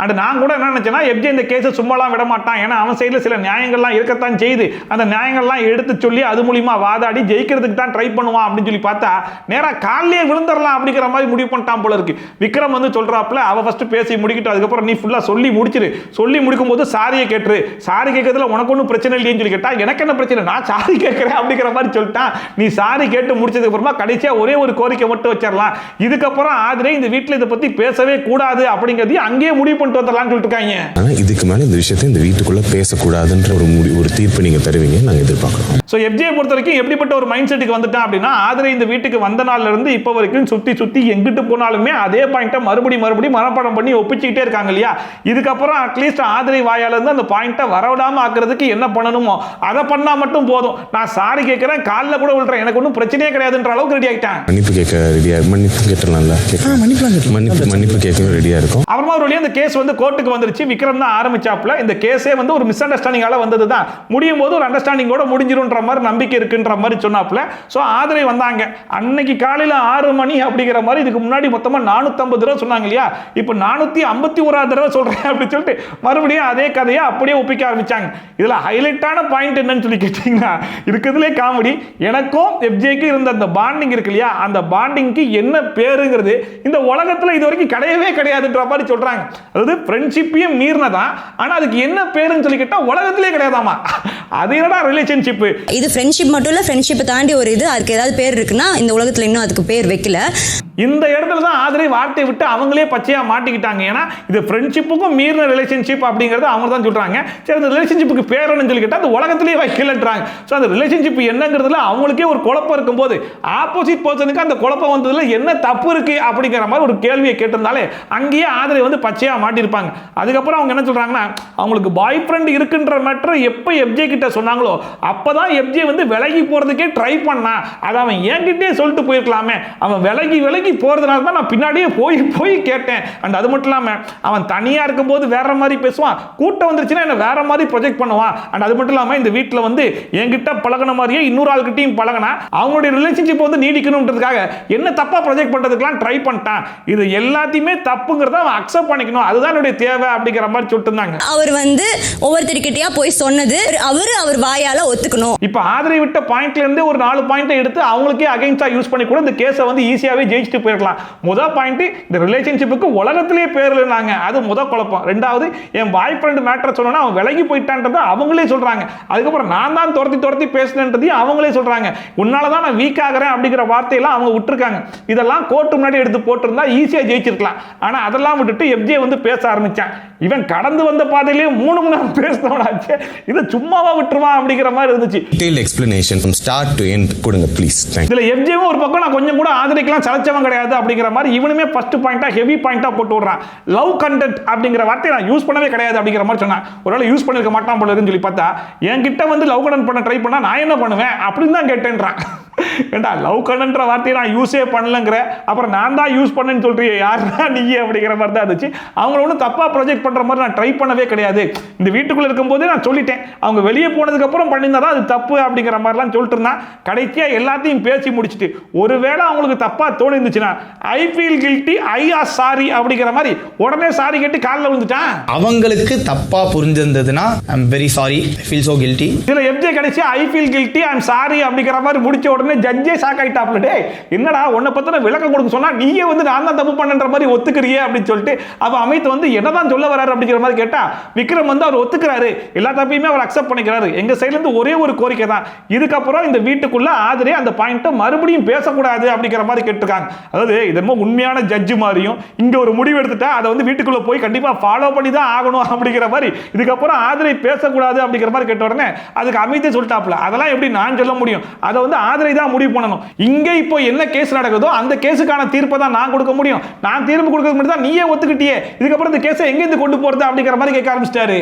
அண்ட் நான் கூட என்ன நினைச்சேன்னா எஃப்ஜே இந்த கேஸை சும்மாலாம் விட மாட்டான், ஏன்னா அவன் சைடுல சில நியாயங்கள்லாம் இருக்கத்தான் செய்யுது, அந்த நியாயங்கள்லாம் எடுத்து சொல்லி அது மூலியமா வாதாடி ஜெயிக்கிறதுக்கு தான் ட்ரை பண்ணுவான் அப்படின்னு சொல்லி பார்த்தா நேரா காலையே விழுந்துடலாம் அப்படிங்கிற மாதிரி முடிவு பண்ணிட்டான் போல இருக்கு. விக்ரம் வந்து சொல்றாப்ல அவ ஃபர்ஸ்ட் பேசி முடிக்கிட்டு அதுக்கப்புறம் நீ ஃபுல்லா சொல்லி முடிச்சிரு, சொல்லி முடிக்கும் போது சாரியை கேட்டுரு, சாரி கேட்கறதுல உனக்கு ஒன்றும் பிரச்சனை இல்லைன்னு சொல்லி கேட்டா எனக்கு என்ன பிரச்சனை, நான் சாரி கேட்கிறேன் அப்படிங்கிற மாதிரி சொல்லிட்டான். நீ சாரி கேட்டு முடிச்சதுக்கு அப்புறமா கடைசியா ஒரே ஒரு கோரிக்கை மட்டும் வச்சிடலாம், இதுக்கப்புறம் ஆதிரை இந்த வீட்டில் இதை பத்தி பேசவே கூடாது அப்படிங்கிறதையும் அங்கேயே முடிவு பண்ணிட்டு வந்துடலாம்னு சொல்லிட்டு இருக்காங்க. ஆனா இதுக்கு மேல இந்த விஷயத்தை இந்த வீட்டுக்குள்ள பேசக்கூடாதுன்ற ஒரு தீர்ப்பு நீங்க தருவீங்க நாங்க எதிர்பார்க்கிறோம். சோ எஃப்ஜே பொறுத்த வரைக்கும் எப்படிப்பட்ட ஒரு மைண்ட் செட்டுக்கு வந்துட்டான் அப்படின்னா ஆதிரை இந்த வீட்டுக்கு வந்த நாள்ல இருந்து இப்ப வரைக்கும் சுத்தி எங்கிட்டு போனாலுமே அதே பாயிண்ட்டை மறுபடியும் மனப்பாடம் பண்ணி ஒப்பிச்சுக்கிட்டே இருக்காங்க இல்லையா. இதுக்கப்புறம் அட்லீஸ்ட் ஆதிரை வாயால இருந்து அந்த பாயிண்ட்டை வரவிடாம ஆக்குறதுக்கு என்ன பண்ணணுமோ அதை பண்ணா மட்டும் போதும், நான் சாரி கேட்கிறேன் காலில் கூட விழுறேன் எனக்கு ஒன்றும் பிரச்சனையே கிடையாதுன்ற அளவுக்கு ரெடி ஆகிட்டேன். மன்னிப்பு கேட்க ரெடியா, மன்னிப்பு கேட்டலாம்ல, மன்னிப்பு கேட்க ரெடியா இருக்கும். அப்புறமா ஒரு வழியா இந்த கேஸ் வந்து கோர்ட்டுக்கு வந்துருச்சு. விக்ரம் தான் ஆரம்பிச்சாப்ல. இந்த கேஸே வந்து ஒரு மிஸ் அண்டர்ஸ்டாண்டிங்கால வந்தது தான், முடியும் போது ஒரு அண்டர்ஸ்டாண்டிங்கோட முடிஞ்சிரும்ன்ற மாதிரி நம்பிக்கை இருக்குன்ற மாதிரி சொன்னாப்ல. சோ ஆதிரை வந்தாங்க அன்னைக்கு காலையில 6 மணி அப்படிங்கிற மாதிரி. இதுக்கு முன்னாடி மொத்தமா 450 தடவை சொன்னாங்க இல்லையா, இப்போ 451 தடவை சொல்றேன் அப்படின்னு சொல்லிட்டு மறுபடியும் அதே கதையை அப்படியே ஒப்பிக்க ஆரம்பிச்சாங்க. இதுல ஹைலைட்டான பாயிண்ட் என்னன்னு சொல்லி கேட்டீங்கன்னா இருக்கிறதுலே காமெடி, எனக்கும் எஃப்ஜேக்கு இருந்த அந்த பாண்டிங் இருக்கு இல்லையா, அந்த பாண்டிங்க்கு என்ன பேருங்கிறது இந்த உலகத்துல இது வரைக்கும் கிடையவே கிடையாதுன்ற மாதிரி சொல்றாங்க. அதாவது ஃப்ரெண்ட்ஷிப்பையும் மீறினதான், ஆனா அதுக்கு என்ன பேருன்னு சொல்லி கேட்டா உலகத்திலே கிடையாதாமா. அது என்னடா ரிலேஷன்ஷிப், இது ஃப்ரெண்ட்ஷிப் மட்டும் இல்ல, ஃப்ரெண்ட்ஷிப்பை தாண்டி ஒரு இது, அதுக்கு ஏதாவது பேர் இருக்குன்னா இந்த உலகத்துல இன்னும் அதுக்கு பேர் வைக்கல. இந்த இடத்துல தான் ஆதிரை வார்த்தையை விட்டு அவங்களே பச்சையா மாட்டிக்கிட்டாங்க. ஏன்னா இது ஃப்ரெண்ட்ஷிப்புக்கும் மீறின ரிலேஷன்ஷிப் அப்படிங்கறது அவங்க தான் சொல்றாங்க. சரி அந்த ரிலேஷன்ஷிப்புக்கு பேர் என்னன்னு சொல்லி கேட்டா அது உலகத்திலேயே வைக்கலன்றாங்க. ஸோ அந்த ரிலேஷன்ஷிப் என்னங்கிறதுல அவங்களுக்கே ஒரு குழப்பம் இருக்கும்போது ஆப்போசிட் பர்சனுக்கு அந்த குழப்பம் வந்ததுல என்ன தப்பு இருக்கு அப்படிங்கிற மாதிரி ஒரு கேள்வியை கேட்டிருந்தாலே அங்கேயே ஆதிரை வந்து பச்சையா மாட்டிருப்பாங்க. அதுக்கப்புறம் அவங்க என்ன சொல்றாங்கன்னா அவங்களுக்கு பாய் ஃப்ரெண்ட் இருக்குன்ற மேட்டர் எப்போ எஃப்ஜே கிட்ட சொன்னாங்களோ அப்பதான் எஃப்ஜே வந்து விலகி போறதுக்கே ட்ரை பண்ணா, அதை அவன் என்கிட்டே சொல்லிட்டு போயிருக்கலாமே, அவன் விலகி சொல்லி போறதுனால தான் நான் பின்னாடியே போய் கேட்டேன். அண்ட் அது மட்டும் இல்லாம அவன் தனியா இருக்கும்போது வேற மாதிரி பேசுவான், கூட்டம் வந்துருச்சுன்னா என்ன வேற மாதிரி ப்ரொஜெக்ட் பண்ணுவான். அண்ட் அது மட்டும் இல்லாம இந்த வீட்டில் வந்து என்கிட்ட பழகின மாதிரியே இன்னொரு ஆள்கிட்டையும் பழகினா அவங்களுடைய ரிலேஷன்ஷிப் வந்து நீடிக்கணும்ன்றதுக்காக என்ன தப்பா ப்ரொஜெக்ட் பண்றதுக்கெல்லாம் ட்ரை பண்ணிட்டான். இது எல்லாத்தையுமே தப்புங்கிறத அவன் அக்செப்ட் பண்ணிக்கணும், அதுதான் என்னுடைய தேவை அப்படிங்கிற மாதிரி சொல்லிட்டு இருந்தாங்க. அவர் வந்து ஒவ்வொருத்தர்கிட்டயா போய் சொன்னது அவர் வாயால ஒத்துக்கணும். இப்ப ஆதரவு விட்ட பாயிண்ட்ல இருந்து ஒரு 4 பாயிண்ட் எடுத்து அவங்களுக்கே அகைன்ஸ்டா யூஸ் பண்ணி கூட இந்த கேஸை வந்து ஈஸியாவே ஜெயிச்சுட்டு போயிடலாம். முதல் பாயிண்ட், இந்த ரிலேஷன்ஷிப்புக்கு உலகத்திலேயே பேர் இல்லைனாங்க, அது முதல் குழப்பம். ரெண்டாவது, என் பாய் ஃப்ரெண்ட் மேட்டர் சொன்னா அவன் விலகி போயிட்டான்றதை அவங்களே சொல்றாங்க. அதுக்கப்புறம் நான் தான் துரத்தி பேசினேன்றதையும் அவங்களே சொல்றாங்க. உன்னாலதான் நான் வீக் ஆகிறேன் அப்படிங்கிற வார்த்தையெல்லாம் அவங்க விட்டுருக்காங்க. இதெல்லாம் கோர்ட்டு முன்னாடி எடுத்து போட்டிருந்தா ஈஸியா ஜெயிச்சிருக்கலாம். ஆனா அதெல்லாம் விட்டுட்டு எஃப்ஜே வந்து பேச ஆரம்பிச்சான். இவன் கடந்து வந்த பாதையிலேயே 3 மணி நேரம் பேசினவனாச்சு, இதை சும்மாவா விட்டுருவான் அப்படிங்கிற மாதிரி இருந்துச்சு. Detail explanation from start to end கொடுங்க ப்ளீஸ். இதுல எஃப்ஜேவும் ஒரு பக்கம் நான் கொஞ்சம் கூட ஆதரிக்கலாம் சலைச்சவன் கிடையாது அப்படிங்கிற மாதிரி இவனுமே ஃபர்ஸ்ட் பாயிண்டா ஹெவி பாயிண்டா போட்டு விடுறான். லவ் கண்டென்ட் அப்படிங்கிற வார்த்தையை நான் யூஸ் பண்ணவே கிடையாது அப்படிங்கிற மாதிரி சொன்னான். ஒருவேளை யூஸ் பண்ணிருக்க மாட்டான் போல இருக்குன்னு சொல்லி பார்த்தா என்கிட்ட வந்து லவ் கண்டென்ட் பண்ண ட்ரை பண்ணா நான் என்ன பண்ணுவேன் அப்படின்னு தான் கேட்டேன்றான். ஏண்டா லவ் கண்டென்ட்ற வார்த்தையை நான் யூஸே பண்ணலங்கிற, அப்புறம் நான் தான் யூஸ் பண்ணேன்னு சொல்றீங்க, யாருன்னா நீயே அப்படிங்கிற மாதிரி தான் இருந்துச்சு. அவங்கள ஒன்றும் தப்பா ப்ரொஜெக்ட் பண்ற மாதிரி நான் ட்ரை பண்ணவே கிடையாது. இந்த வீட்டுக்குள்ள இருக்கும்போதே நான் சொல்லிட்டேன், அவங்க வெளியே போனதுக்கு அப்புறம் பண்ணியிருந்தா அது தப்பு அப்படிங்கிற மாதிரிலாம் சொல்லிட்டு இருந்தான். கடைசியா எல்லாத்தையும் பேசி முடிச்சுட்டு ஒருவேளை அவங்களுக்கு தப்பா தோணி இருந்துச்சுன்னா I feel guilty, I are sorry அப்படிங்கிற மாதிரி உடனே சாரி கேட்டு காலில் விழுந்துட்டான். அவங்களுக்கு தப்பா புரிஞ்சிருந்ததுன்னா I am very sorry, I feel so guilty. இதுல எஃப்ஜே கடைசியா I feel guilty, I am sorry அப்படிங்கிற மாதிரி முடிச்ச உடனே ஜட்ஜே ஷாக் ஆயிட்டாப்ல. டேய் என்னடா உன்னை பத்தின விளக்கம் கொடுக்க சொன்னா நீயே வந்து நான் தான் தப்பு பண்ணன்ற மாதிரி ஒத்துக்கிறியே அப்படின்னு சொல்லிட்டு அப்ப அமித் வந்து என்னதான் சொல்ல வராரு அப்படிங்கிற மாதிரி கேட்டா விக்ரம் வந்து அவர் ஒத்துக்கிறாரு, எல்லா தப்பையுமே அவர் அக்செப்ட் பண்ணிக்கிறாரு. எங்க சைடுல இருந்து ஒரே ஒரு கோரிக்கை தான், இதுக்கப்புறம் இந்த வீட்டுக்குள்ள ஆதரே அந்த பாயிண்ட்டை மறுபடியும் பேசக்கூடாது அப்படிங்கிற மாதிரி கேட்டிருக்காங்க. அதாவது இதென்னமோ உண்மையான ஜட்ஜு மாதிரியும் இங்க ஒரு முடிவு எடுத்துட்டா அதை வந்து வீட்டுக்குள்ள போய் கண்டிப்பா ஃபாலோ பண்ணி தான் ஆகணும் அப்படிங்கிற மாதிரி இதுக்கப்புறம் ஆதரை பேசக்கூடாது அப்படிங்கிற மாதிரி கேட்ட உடனே அதுக்கு அமித்தே சொல்லிட்டாப்ல, அதெல்லாம் எப்படி நான் சொல்ல முடியும், அதை வந்து ஆதரை தான் முடிவு பண்ணணும். இங்க இப்போ என்ன கேஸ் நடக்குதோ அந்த கேஸுக்கான தீர்ப்பை தான் நான் கொடுக்க முடியும், நான் தீர்ப்பு கொடுக்க முடியும் தான் நீயே ஒத்துக்கிட்டியே, இதுக்கப்புறம் இந்த கேஸை எங்க இருந்து கொண்டு போறது அப்படிங்கிற மாதிரி கேட்க ஆரம்பிச்சிட்டாரு.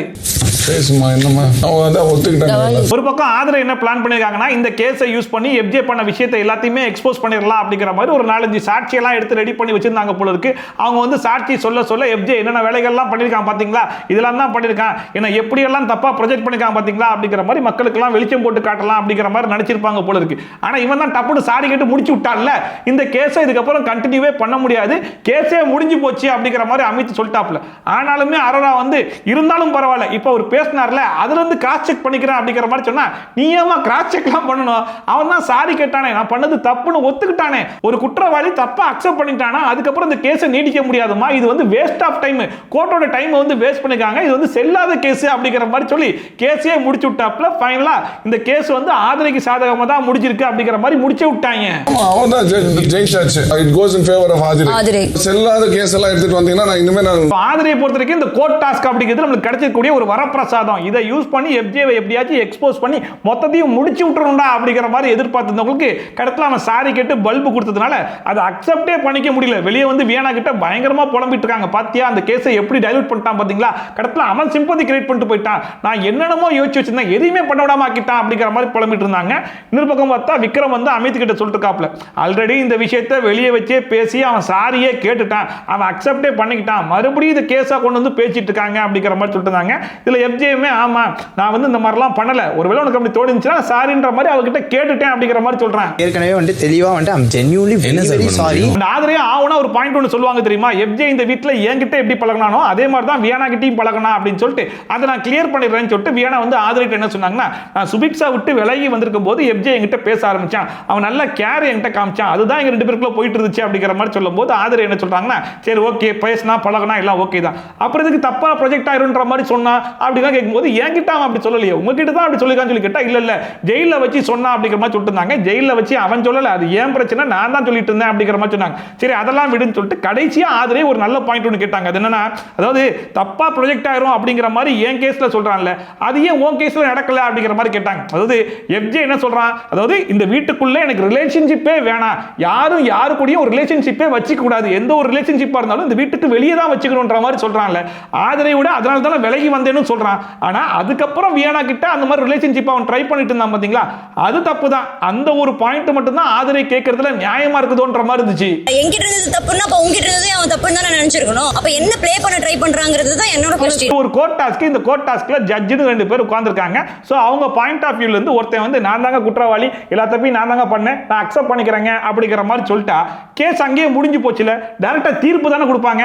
ஒரு பக்கம் ஆதரவு என்ன பிளான் பண்ணிருக்காங்கன்னா இந்த கேஸை யூஸ் பண்ணி எஃப்ஜே பண்ண விஷயத்தை எல்லாத்தையுமே எக்ஸ்போஸ் பண்ணிடலாம் அப்படிங்கிற மாதிரி ஒரு 4-5 சாட்சியெல்லாம் எடுத்து ரெடி பண்ணி வச்சிருந்தாங்க போல இருக்கு. அவங்க வந்து சாட்சி சொல்ல எஃப்ஜே என்னென்ன வேலைகள்லாம் பண்ணிருக்காங்க பாத்தீங்களா, இதெல்லாம் தான் பண்ணிருக்கான், என்ன எப்படி எல்லாம் தப்பா ப்ரொஜெக்ட் பண்ணிருக்காங்க பாத்தீங்களா அப்படிங்கிற மாதிரி மக்களுக்கு எல்லாம் வெளிச்சம் போட்டு காட்டலாம் அப்படிங்கிற மாதிரி நினைச்சிருப்பாங்க போல இருக்கு. ஆனா இவன் தான் டப்புனு சாரி கேட்டு முடிச்சு விட்டான்ல, இந்த கேஸை இதுக்கப்புறம் கண்டினியூவே பண்ண முடியாது, கேஸே முடிஞ்சு போச்சு அப்படிங்கிற மாதிரி அமித் சொல்லிட்டாப்ல. ஆனாலுமே அரோரா வந்து இருந்தாலும் பரவாயில்ல, இப்போ ஒரு பேசினார்ல அதுல இருந்து கிராஸ் செக் பண்ணிக்கிறேன் அப்படிங்கிற மாதிரி சொன்னா நீ ஏமா கிராஸ் செக்லாம் பண்ணணும், அவன் தான் சாரி கேட்டானே, நான் பண்ணது தப்புன்னு ஒத்துக்கிட்டானே, ஒரு குற்றவாளி தப்பா அக்செப்ட் பண்ணிட்டானா அதுக்கப்புறம் இந்த கேஸை நீடிக்க முடியாதுமா, இது வந்து வேஸ்ட் ஆஃப் டைம், கோர்ட்டோட டைம் வந்து வேஸ்ட் பண்ணிருக்காங்க, இது வந்து செல்லாத கேஸ் அப்படிங்கிற மாதிரி சொல்லி கேஸே முடிச்சு விட்டாப்ல. ஃபைனலா இந்த கேஸ் வந்து ஆதரைக்கு சாதகமா தான் முடிஞ்சிருக்கு அப்படிங்கிற மாதிரி முடிச்சு விட்டாங்க. அவன்தான் ஜெயிச்சாச்சு. It goes in favour of ஆதரை. செல்லாத கேஸ் எல்லாம் எடுத்துட்டு வந்தீங்கன்னா நான் இன்னுமே ஆதரையை பொறுத்த வரைக்கும் இந்த கோர்ட் டாஸ்க் அப்படிங்கிறது நமக்கு கிடைக்கக்கூடிய ஒரு வரப்பிரசாதம். இதை யூஸ் பண்ணி எஃப்ஜேவை எப்படியாச்சும் எக்ஸ்போஸ் பண்ணி மொத்தத்தையும் முடிச்சு விட்டுறணும்டா அப்படிங்கிற மாதிரி எதிர்பார்த்தவங்களுக்கு கடத்துல அவன் சாரி கேட்டு பல்பு கொடுத்ததுனால அதை அக்செப்டே பண்ணிக்க முடியல. வெளியே வந்து வியானா கிட்ட பயங்கரமா புலம்பிட்டு இருக்காங்க, பாத்தியா அந்த கேஸை எப்படி டைலூட் பண்ணிட்டான் பாத்தீங்களா, கடத்துல அவன் சிம்பதி கிரியேட் பண்ணிட்டு போயிட்டான், நான் என்னென்னமோ யோசிச்சு வச்சிருந்தேன் எதையுமே பண்ண விடாம ஆக்கிட்டான் அப்படிங்கிற மாதிரி புலம்பிட்டு இருந்தாங்க. இன்னொரு பக்கம் பார்த்தா விக்ரம் வந்து அமித் கிட்ட சொல்லிட்டு இருக்காப்ல, ஆல்ரெடி இந்த விஷயத்தை வெளியே வச்சே பேசி அவன் சாரியே கேட்டுட்டான், அவன் அக்செப்டே பண்ணிக்கிட்டான், மறுபடியும் இந்த கேஸா கொண்டு வந்து பேசிட்டு இருக்காங்க அப்படிங்கிற மாதிரி சொல்லிட்டு இருந்தாங்க. இதுல எஃப்ஜேமே ஆமா நான் வந்து இந்த மாதிரிலாம் பண்ணல, ஒருவேளை உனக்கு அப்படி தோணுச்சுன்னா சாரின்ற மாதிரி அவகிட்ட கேட்டுட்டேன் அப்படிங்கிற மாதிரி சொல்றான். ஏற்கனவே வந்து தெளிவா வந்து ஐ அம் ஜென்யூன்லி வெரி சாரி. இந்த ஆதரே ஆவனா ஒரு பாயிண்ட் ஒன்னு சொல்லுவாங்க தெரியுமா, எஃப்ஜே இந்த வீட்ல என்கிட்ட எப்படி பழகுனானோ அதே மாதிரி தான் வியானா கிட்டயும் பழகுனா அப்படின்னு சொல்லிட்டு அதை நான் கிளியர் பண்ணிடுறேன்னு சொல்லிட்டு வியானா வந்து ஆதரிட்ட என்ன சொன்னாங்கன்னா, நான் சுபிக்ஷா விட்டு விலகி வந்திருக்கும் போது எஃப்ஜே என்கிட்ட பேச ஆரம்பிச்சான், அவன் நல்ல கேர் என்கிட்ட காமிச்சான், அதுதான் எங்க 2 பேருக்குள்ள போயிட்டு இருந்துச்சு அப்படிங்கிற மாதிரி சொல்லும் போது ஆதரே என்ன சொல்றாங்கன்னா, சரி ஓகே பேசினா பழகுனா எல்லாம் ஓகே தான், அப்புறம் இதுக்கு தப்பா ப்ரொஜெக்ட் ஆயிருன்ற மாதிரி சொன்னா அப்படிதான் கேட்கும்போது என்கிட்ட அவன் அப்படி சொல்லலையே உங்ககிட்ட தான் அப்படி சொல்லிருக்கான்னு சொல்லி கேட்டா இல்ல ஜெயில வச்சு சொன்னா அப்படிங்கிற மாதிரி சொல்லிட்டு இருந்தாங்க. ஜெயில வச்சு அவன் சொல்லல, அது ஏன் பிரச்சனை நான் தான் சொல்லிட்டு இருந்தேன் அப்படிங்கிற மாதிரி சொன்னாங்க. சரி அதெல்லாம் விடுன்னு சொல்லிட்டு கடைசியா ஆதரே ஒரு நல்ல பாயிண்ட் ஒன்று கேட்டாங்க. அது என்னன்னா, அதாவது தப்பா ப்ரொஜெக்ட் ஆயிரும் அப்படிங்கிற மாதிரி என் கேஸ்ல சொல்றான்ல, அது ஏன் உன் கேஸ்ல நடக்கல அப்படிங்கிற மாதிரி கேட்டாங்க. அதாவது எஃப்ஜே என்ன சொல்றான், அதாவது இந்த வீட்டுக்குள்ள எனக்கு ரிலேஷன்ஷிப்பே வேணாம், யாரும் யாரு கூடயும் ஒரு ரிலேஷன்ஷிப்பே வச்சுக்க கூடாது, எந்த ஒரு ரிலேஷன்ஷிப்பா இருந்தாலும் இந்த வீட்டுக்கு வெளியே தான் வச்சுக்கணும்ன்ற மாதிரி சொல்றான்ல, ஆதரை விட அதனால தான் விலகி வந்தேன்னு சொல்றான். பேசுறான். ஆனா அதுக்கப்புறம் வியானா கிட்ட அந்த மாதிரி ரிலேஷன்ஷிப் அவன் ட்ரை பண்ணிட்டு இருந்தான் பாத்தீங்களா, அது தப்பு தான். அந்த ஒரு பாயிண்ட் மட்டும் தான் ஆதரை கேட்கறதுல நியாயமா இருக்குதோன்ற மாதிரி இருந்துச்சு. என்கிட்ட இருந்தது தப்புன்னா அப்ப உங்ககிட்ட இருந்ததே அவன் தப்புன்னு தானே நினைச்சிருக்கணும். அப்ப என்ன ப்ளே பண்ண ட்ரை பண்றாங்கிறது தான் என்னோட क्वेश्चन. ஒரு கோர்ட் டாஸ்க், இந்த கோர்ட் டாஸ்க்ல ஜட்ஜ்னு 2 பேர் உட்கார்ந்திருக்காங்க. சோ அவங்க பாயிண்ட் ஆஃப் வியூல இருந்து ஒருத்தன் வந்து நான் தாங்க குற்றவாளி, எல்லா தப்பையும் நான் தாங்க பண்ணேன், நான் அக்செப்ட் பண்ணிக்கிறேங்க அப்படிங்கிற மாதிரி சொல்லிட்டா கேஸ் அங்கேயே முடிஞ்சு போச்சுல. டைரக்டா தீர்ப்பு தானே கொடுப்பாங்க.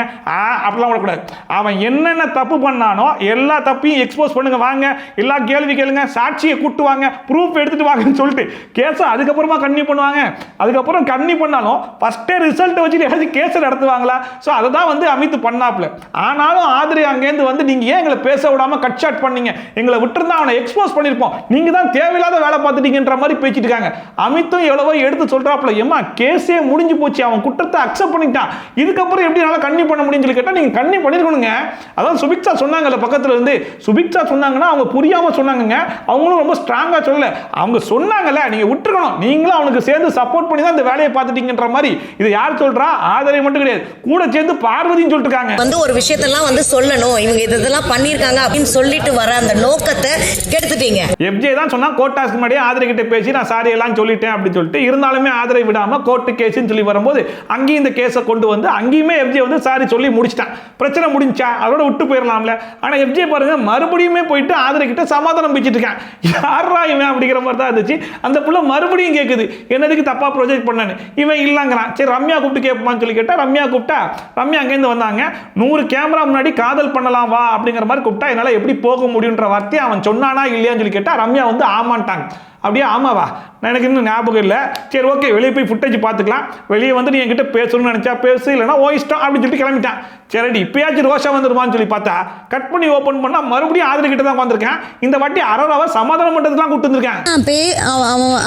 அப்படிலாம் விடக்கூடாது. அவன் என்னென்ன தப்பு பண்ணானோ எல்லா தப்பையும் எக்ஸ்போஸ் பண்ணுங்க, வாங்க எல்லா கேள்வி கேளுங்க, சாட்சியை கூட்டு வாங்க, ப்ரூஃப் எடுத்துட்டு வாங்கன்னு சொல்லிட்டு கேஸ அதுக்கப்புறமா கன்னியூ பண்ணுவாங்க. அதுக்கப்புறம் கன்னியூ பண்ணாலும் ஃபர்ஸ்டே ரிசல்ட் வச்சுட்டு யாராச்சும் கேஸ் நடத்துவாங்களா? ஸோ அதை தான் வந்து அமித் பண்ணாப்ல. ஆனாலும் ஆதிரி அங்கேருந்து வந்து நீங்க ஏன் எங்களை பேச விடாம கட் ஷாட் பண்ணீங்க, எங்களை விட்டுருந்தா அவனை எக்ஸ்போஸ் பண்ணிருப்போம், நீங்க தான் தேவையில்லாத வேலை பார்த்துட்டீங்கன்ற மாதிரி பேசிட்டு இருக்காங்க. அமித்தும் எவ்வளவோ எடுத்து சொல்றாப்ல, ஏமா கேஸே முடிஞ்சு போச்சு, அவன் குற்றத்தை அக்செப்ட் பண்ணிட்டான், இதுக்கப்புறம் எப்படி என்னால கன்னியூ பண்ண முடியும்னு சொல்லி கேட்டா நீங்க கன்னியூ பண்ணிருக்கணுங்க. அதான் சுபிக்ஷா சொன்னாங்கல்ல பக்கத்துல இருந்து, சுபிக்ஷா சொன்னாங்கன்னா அவங்க புரியாம சொன்னாங்கங்க, அவங்களும் ரொம்ப ஸ்ட்ராங்கா சொல்லல, அவங்க சொன்னாங்கல்ல நீங்க விட்டுருக்கணும், நீங்களும் அவனுக்கு சேர்ந்து சப்போர்ட் பண்ணி தான் இந்த வேலையை பார்த்துட்டீங்கன்ற மாதிரி. இது யார் சொல்றா? ஆதரை மட்டும் கிடையாது, கூட சேர்ந்து பார்வதியும் சொல்லிட்டு இருக்காங்க. வந்து ஒரு விஷயத்தெல்லாம் வந்து சொல்லணும், இவங்க இதெல்லாம் பண்ணிருக்காங்க அப்படின்னு சொல்லிட்டு வர அந்த நோக்கத்தை கெடுத்துட்டீங்க. எஃப்ஜே தான் சொன்னா கோர்ட் டாஸ்க்கு முன்னாடியே ஆதரை கிட்ட பேசி நான் சாரி எல்லாம் சொல்லிட்டேன் அப்படி சொல்லிட்டு, இருந்தாலுமே ஆதரை விடாம கோர்ட் கேஸ்னு சொல்லி வரும்போது அங்கேயும் இந்த கேஸை கொண்டு வந்து அங்கேயுமே எஃப்ஜே வந்து சாரி சொல்லி முடிச்சிட்டான். பிரச்சனை முடிஞ்சா அதோட விட்டு போயிடலாம்ல. ஆனா எஃப்ஜே பாருங்க மறுபடியுமே போயிட்டு ஆதரை கிட்ட சமாதானம் பேசிட்டு இருக்கான். யாரா இவன் அப்படிங்கிற மாதிரி தான் இருந்துச்சு. அந்த புள்ள மறுபடியும் கேட்குது என்னதுக்கு தப்பா ப்ரொஜெக்ட் பண்ணனு, இவன் இல்லங்கிறான். சரி ரம்யா கூப்பிட்டு கேட்பான்னு சொல்லி கேட்டா ரம்யா கூப்பிட்டா, ரம்யா அங்கேருந்து வந்தாங்க, 100 கேமரா முன்னாடி காதல் பண்ணலாம் வா அப்படிங்கிற மாதிரி கூப்பிட்டா என்னால எப்படி போக முடியுன்ற வார்த்தையை அவன் சொன்னானா இல்லையான்னு சொல்லி கேட்டா ரம்யா வந்து ஆமான்ட்டாங்க. அப்படியே ஆமாவா, எனக்கு இன்னும் ஞாபகம் இல்லை, சரி ஓகே வெளியே போய் ஃபுட்டேஜ் பார்த்துக்கலாம், வெளியே வந்து நீ என்கிட்ட பேசணும்னு நினைச்சா பேசு, இல்லைன்னா ஓ இஷ்டம் அப்படின்னு சொல்லிட்டு கிளம்பிட்டான். சரி இப்பயாச்சும் ரோஷா வந்துருவான்னு சொல்லி பார்த்தா கட் பண்ணி ஓப்பன் பண்ணா மறுபடியும் ஆதரி கிட்ட தான் வந்திருக்கேன். இந்த வாட்டி அரராவை சமாதானம் பண்றதுலாம் கூட்டு வந்திருக்கேன்.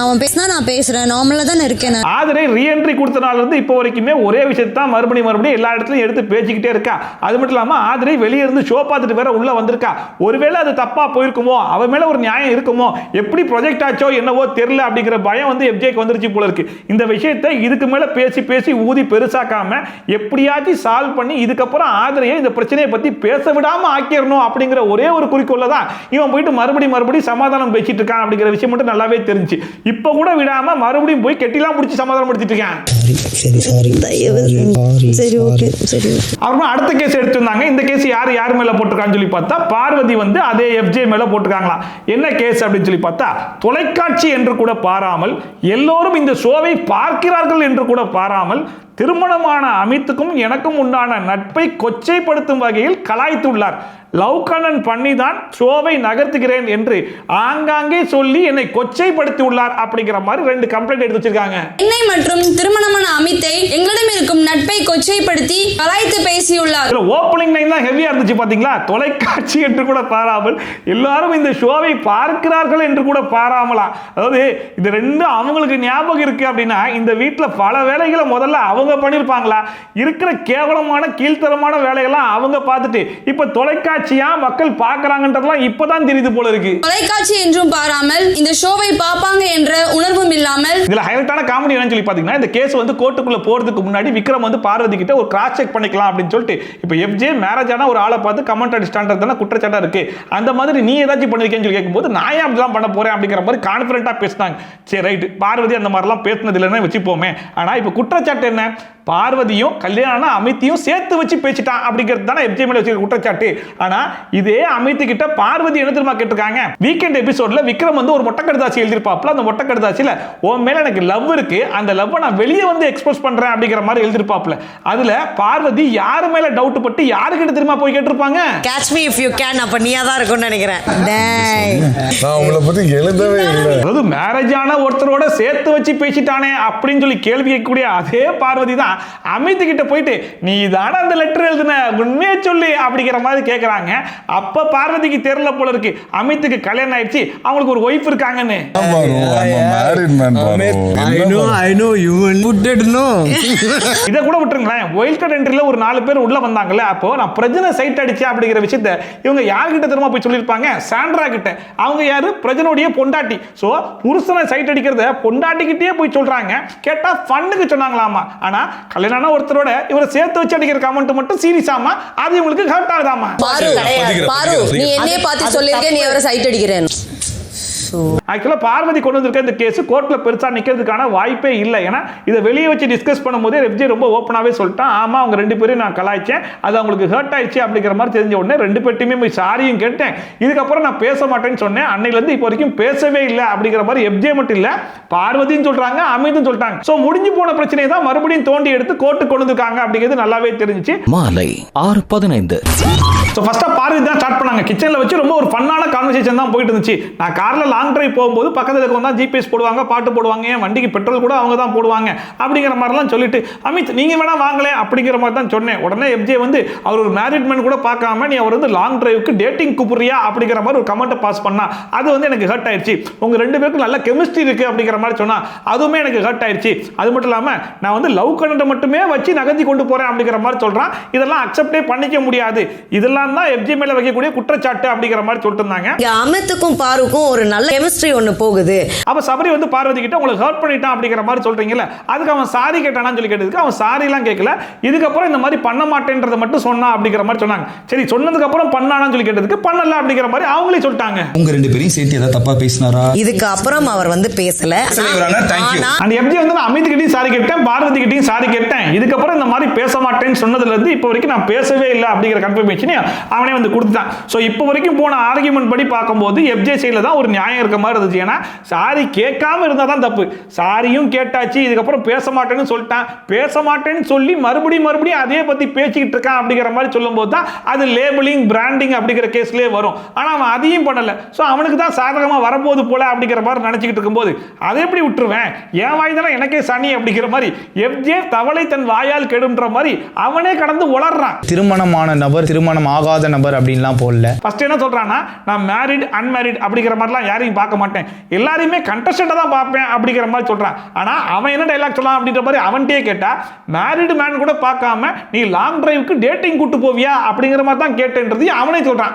அவன் பேசினா நான் பேசுறேன், நார்மலா தான் இருக்கேன். ஆதரை ரீஎன்ட்ரி கொடுத்தனால இருந்து இப்போ வரைக்குமே ஒரே விஷயத்தை தான் மறுபடியும் எல்லா இடத்துலையும் எடுத்து பேசிக்கிட்டே இருக்கா. அது மட்டும் இல்லாம ஆதரை வெளியே இருந்து ஷோ பார்த்துட்டு வேற உள்ள வந்திருக்கா. ஒருவேளை அது தப்பா போயிருக்குமோ, அவன் மேல ஒரு நியாயம் இருக்குமோ, எப்படி ப்ரொஜெக்ட் ஆச்சோ என்னவோ தெரியல அப்படிங்கிற பயம் வந்து எஃப்ஜேக்கு வந்துருச்சு போல இருக்கு. இந்த விஷயத்தை இதுக்கு மேல பேசி பேசி ஊதி பெருசாக்காம எப்படியாச்சும் சால்வ் பண்ணி இதுக்கப்புறம் ஆதரையை இந்த பிரச்சனையை பத்தி பேச விடாம ஆக்கிரணும் அப்படிங்கிற ஒரே ஒரு குறிக்கோள்ல தான் இவன் போயிட்டு மறுபடியும் சமாதானம் பேசிட்டு இருக்கான் அப்படிங்கிற விஷயம் மட்டும் நல்லாவே தெரிஞ்சு. இப்ப கூட விடாம மறுபடியும் போய் கெட்டிலாம் பிடிச்சி சமாதானம் படுத்திட்டு இருக்கான். அப்புறம் அடுத்த கேஸ் எடுத்துருந்தாங்க. இந்த கேஸ் யார் மேல போட்டிருக்கான்னு சொல்லி பார்த்தா பார்வதி வந்து அதே எஃப்ஜே மேல போட்டிருக்காங்களா. என்ன கேஸ் அப்படின்னு சொல்லி பார்த்தா, தொலைக்காட்சி என்று கூட பாராமல், எல்லோரும் இந்த ஷோவை பார்க்கிறார்கள் என்று கூட பாராமல், திருமணமான அமித்துக்கும் எனக்கும் உண்டான நட்பை கொச்சைப்படுத்தும் வகையில் கலாய்த்துள்ளார். லவ் கண்ணன் பண்ணி தான் ஷோவை நகர்த்துகிறேன் என்று ஆங்காங்கே சொல்லி என்னை கொச்சைப்படுத்தி உள்ளார் அப்படிங்கிற மாதிரி 2 கம்ப்ளைண்ட் எடுத்து வச்சிருக்காங்க. என்னை மற்றும் திருமணமான அமித்தை எங்களிடம் இருக்கும் நட்பை கொச்சைப்படுத்தி கலாய்த்து பேசியுள்ளார். ஓப்பனிங் லைன் தான் ஹெவியா இருந்துச்சு பாத்தீங்களா. தொலைக்காட்சி என்று கூட பாராமல், எல்லாரும் இந்த ஷோவை பார்க்கிறார்கள் என்று கூட பாராமலா. அதாவது இது 2 அவங்களுக்கு ஞாபகம் இருக்கு அப்படின்னா இந்த வீட்டில் பல வேலைகளை முதல்ல அவங்க பண்ணிருப்பாங்களா. இருக்கிற கேவலமான கீழ்த்தரமான வேலைகள்லாம் அவங்க பார்த்துட்டு இப்ப தொலைக்காட்சியா மக்கள் பார்க்கறாங்கன்றதெல்லாம் இப்பதான் தெரியுது போல இருக்கு. தொலைக்காட்சி என்றும் பாராமல் இந்த ஷோவை பாப்பாங்க என்ற உணர்வும் இல்லாமல். இதுல ஹைலைட்டான காமெடி என்னன்னு சொல்லி பாத்தீங்கன்னா, இந்த கேஸ் வந்து கோர்ட்டுக்குள்ள போறதுக்கு முன்னாடி விக்ரம் வந்து பார்வதி கிட்ட ஒரு கிராஸ் செக் பண்ணிக்கலாம் அப்படின்னு சொல்லிட்டு, இப்ப எஃப்ஜே மேரேஜ் ஆன ஒரு ஆளை பார்த்து கமெண்ட் அடிச்சிட்டான்றது தான குற்றச்சாட்டா இருக்கு. அந்த மாதிரி நீ ஏதாச்சும் பண்ணிருக்கேன்னு சொல்லி கேட்கும்போது நான் ஏன் அப்படிலாம் பண்ண போறேன் அப்படிங்கிற மாதிரி கான்ஃபிடென்ட்டா பேசினாங்க. சரி ரைட், பார்வதி அந்த மாதிரிலாம் பேசினது இல்லைன்னு வச்சுப்போமே. ஆனா இப்ப குற்றச்சாட்டு என்ன, பார்வதியும் கல்யாணம் அமித்தையும் சேர்த்து வச்சு பேசிட்டான் அப்படிங்கிறது தானே எஃப்ஜே மேல வச்சிருக்க குற்றச்சாட்டு. ஆனா இதே அமித் கிட்ட பார்வதி என்ன தெரியுமா கேட்டிருக்காங்க, வீக்கெண்ட் எபிசோட்ல விக்ரம் வந்து ஒரு மொட்டைக்கடுதாசி எழுதிருப்பாப்ல. அந்த மொட்டைக்கடுதாசியில உன் மேல எனக்கு லவ் இருக்கு, அந்த லவ் நான் வெளியே வந்து எக்ஸ்பிரஸ் பண்றேன் அப்படிங்கிற மாதிரி எழுதிருப்பாப்ல. அதுல பார்வதி யாரு மேல டவுட் பட்டு யாருக்கிட்ட தெரியுமா போய் கேட்டிருப்பாங்க, catch me if you can. அப்ப நீயா தான் இருக்கும்னு நினைக்கிறேன். நான் உங்களை பத்தி எழுதவே இல்லை. அதாவது மேரேஜ் ஆன ஒருத்தரோட சேர்த்து வச்சு பேசிட்டானே அப்படின்னு சொல்லி கேள்வி கேட்கக்கூடிய அதே பார்வதி தான் அமித் கிட்ட போயிட்டு நீ தானே அந்த லெட்டர் எழுதுன, உண்மையை சொல்லி அப்படிங்கிற மாதிரி கேட்கறாங்க. அப்ப பார்வதிக்கு தெரியல போல இருக்கு அமித்துக்கு கல்யாணம் ஆயிடுச்சு, அவங்களுக்கு ஒரு ஒய்ஃப் இருக்காங்கன்னு. இத கூட விட்டுருங்களேன். ஒயில்ட் கார்டு என்ட்ரில ஒரு 4 பேர் உள்ள வந்தாங்கல்ல, அப்போ நான் பிரஜனை சைட் அடிச்சேன் அப்படிங்கிற விஷயத்தை இவங்க யார்கிட்ட தெரியுமா போய் சொல்லியிருப்பாங்க, சாண்ட்ரா கிட்ட. அவங்க யாரு, பிரஜனுடைய பொண்டாட்டி. சோ புருஷனை சைட் அடிக்கிறத பொண்டாட்டிக்கிட்டே போய் சொல்றாங்க. கேட்டா ஃபன்னுக்கு சொன்னாங்களாமா. ஆனா கல்யாணம் ஒருத்தரோட இவரை சேர்த்து வச்சு அடிக்கிற கமெண்ட் மட்டும் சீரியஸாமா, அது உங்களுக்கு ஹர்ட் ஆகுதாமா? பாரு நீ என்னைய பார்த்து சொல்லிருக்க, நீ அவரை சைட் அடிக்கிறேன். ஆக்சுவலா பார்வதி கொண்டு வந்திருக்க இந்த கேஸ் கோர்ட்ல பெருசா நிக்கிறதுக்கான வாய்ப்பே இல்லை. ஏன்னா இதை வெளியே வச்சு டிஸ்கஸ் பண்ணும்போது எஃப்ஜே ரொம்ப ஓப்பனாவே சொல்லிட்டான், ஆமா அவங்க 2 பேரும் நான் கலாய்ச்சேன், அது அவங்களுக்கு ஹர்ட் ஆயிடுச்சு அப்படிங்கிற மாதிரி தெரிஞ்ச உடனே 2 பேர்ட்டையுமே போய் சாரியும் கேட்டேன், இதுக்கப்புறம் நான் பேச மாட்டேன்னு சொன்னேன், அன்னையில இருந்து இப்போ வரைக்கும் பேசவே இல்லை அப்படிங்கிற மாதிரி எஃப்ஜே மட்டும் இல்ல பார்வதியும் சொல்றாங்க, அமிதும் சொல்லிட்டாங்க. சோ முடிஞ்சு போன பிரச்சனையை தான் மறுபடியும் தோண்டி எடுத்து கோர்ட்டுக்கு கொண்டு வந்திருக்காங்க அப்படிங்கிறது நல்லாவே தெரிஞ்சுச்சு. மாலை 6:15. ஸோ ஃபர்ஸ்ட்டாக பார்வதி தான் ஸ்டார்ட் பண்ணாங்க. கிச்சனில் வச்சு ரொம்ப ஒரு ஃபன்னான கான்வர்சேஷன் தான் போயிட்டு இருந்துச்சு. நான் காரில் லாங் டிரைவ் போகும்போது பக்கத்தில் இருக்கவங்க தான் ஜிபிஎஸ் போடுவாங்க, பாட்டு போடுவாங்க, என் வண்டிக்கு பெட்ரோல் கூட அவங்க தான் போடுவாங்க அப்படிங்கிற மாதிரிலாம் சொல்லிட்டு, அமித் நீங்கள் வேணா வாங்கலே அப்படிங்கிற மாதிரி தான் சொன்னேன். உடனே எஃப்ஜே வந்து அவர் ஒரு மேரிட் மேன் கூட பார்க்காம நீ அவர் வந்து லாங் டிரைவுக்கு டேட்டிங் கூப்பிடுறியா அப்படிங்கிற மாதிரி ஒரு கமெண்ட்டை பாஸ் பண்ணா, அது வந்து எனக்கு ஹர்ட் ஆயிடுச்சு. உங்கள் 2 பேருக்கும் நல்ல கெமிஸ்ட்ரி இருக்கு அப்படிங்கிற மாதிரி சொன்னா, அதுவுமே எனக்கு ஹர்ட் ஆயிடுச்சு. அது மட்டும் இல்லாமல் நான் வந்து லவ் கண்டென்ட் மட்டுமே வச்சு நகர்த்தி கொண்டு போறேன் அப்படிங்கிற மாதிரி சொல்றான். இதெல்லாம் அக்செப்டே பண்ணிக்க முடியாது. இதெல்லாம் தான் எஃப்ஜே மேல வைக்கக்கூடிய குற்றச்சாட்டு அப்படிங்கிற மாதிரி சொல்லிட்டு இருந்தாங்க. அமித்துக்கும் பாருக்கும் ஒரு நல்ல கெமிஸ்ட்ரி ஒன்னு போகுது. அப்ப சபரி வந்து பார்வதி கிட்ட உங்களுக்கு ஹர்ட் பண்ணிட்டான் அப்படிங்கிற மாதிரி சொல்றீங்கல்ல, அதுக்கு அவன் சாரி கேட்டானான்னு சொல்லி கேட்டதுக்கு அவன் சாரி எல்லாம் கேட்கல, இதுக்கப்புறம் இந்த மாதிரி பண்ண மாட்டேன்றதை மட்டும் சொன்னா அப்படிங்கிற மாதிரி சொன்னாங்க. சரி சொன்னதுக்கு அப்புறம் பண்ணானான்னு சொல்லி கேட்டதுக்கு பண்ணல அப்படிங்கிற மாதிரி அவங்களே சொல்லிட்டாங்க. உங்க 2 பேரையும் சேர்த்து ஏதாவது தப்பா பேசினாரா? இதுக்கு அப்புறம் அவர் வந்து பேசல. அந்த எஃப்ஜே வந்து நான் அமித் கிட்டையும் சாரி கேட்டேன், பார்வதி கிட்டையும் சாரி கேட்டேன், இதுக்கப்புறம் இந்த மாதிரி பேச மாட்டேன்னு சொன்னதுல இருந்து இப்போ வரைக்கும் நான் பேசவே இல்லை அப்படிங்கிற கன்ஃபர்மேஷன் அவனே வந்து கொடுத்தான். சோ இப்போ வரைக்கும் போன ஆர்குமெண்ட் படி பார்க்கும்போது எஃப்ஜே சைடுல தான் ஒரு நியாயம் இருக்க மாதிரி இருந்துச்சு. ஏன்னா சாரி கேட்காம இருந்தா தான் தப்பு. சாரியும் கேட்டாச்சு, இதுக்கப்புறம் பேச மாட்டேன்னு சொல்லிட்டான், பேச மாட்டேன்னு சொல்லி மறுபடியும் அதே பத்தி பேசிக்கிட்டு இருக்கான் அப்படிங்கிற மாதிரி சொல்லும்போது தான் அது லேபிளிங் பிராண்டிங் அப்படிங்கிற கேஸ்லயே வரும். ஆனா அவன் அதையும் பண்ணல. சோ அவனுக்கு தான் சாதகமா வரப்போகுது போல அப்படிங்கிற மாதிரி நினைச்சுக்கிட்டு இருக்கும்போது அதை எப்படி விட்டுருவேன், என் வாய் தானே எனக்கே சனி அப்படிங்கிற மாதிரி எஃப்ஜே தவளை தன் வாயால் கெடுன்ற மாதிரி அவனே கடந்து உளறான். திருமணமான நபர், திருமணம் ஆகாத நபர் அப்படின்லாம் போடல. ஃபர்ஸ்ட் என்ன சொல்றானா, நான் மேரிட் அன்மேரிட் அப்படிங்கிற மாதிரிலாம் யாரையும் பார்க்க மாட்டேன், எல்லாரையுமே கண்டஸ்டன்ட்டா தான் பார்ப்பேன் அப்படிங்கிற மாதிரி சொல்றான். ஆனா அவன் என்ன டைலாக் சொல்லலாம் அப்படின்ற மாதிரி அவன்கிட்டயே கேட்டா, மேரிட் மேன் கூட பார்க்காம நீ லாங் டிரைவுக்கு டேட்டிங் கூட்டு போவியா அப்படிங்கிற மாதிரி தான் கேட்டேன்றது அவனே சொல்றான்.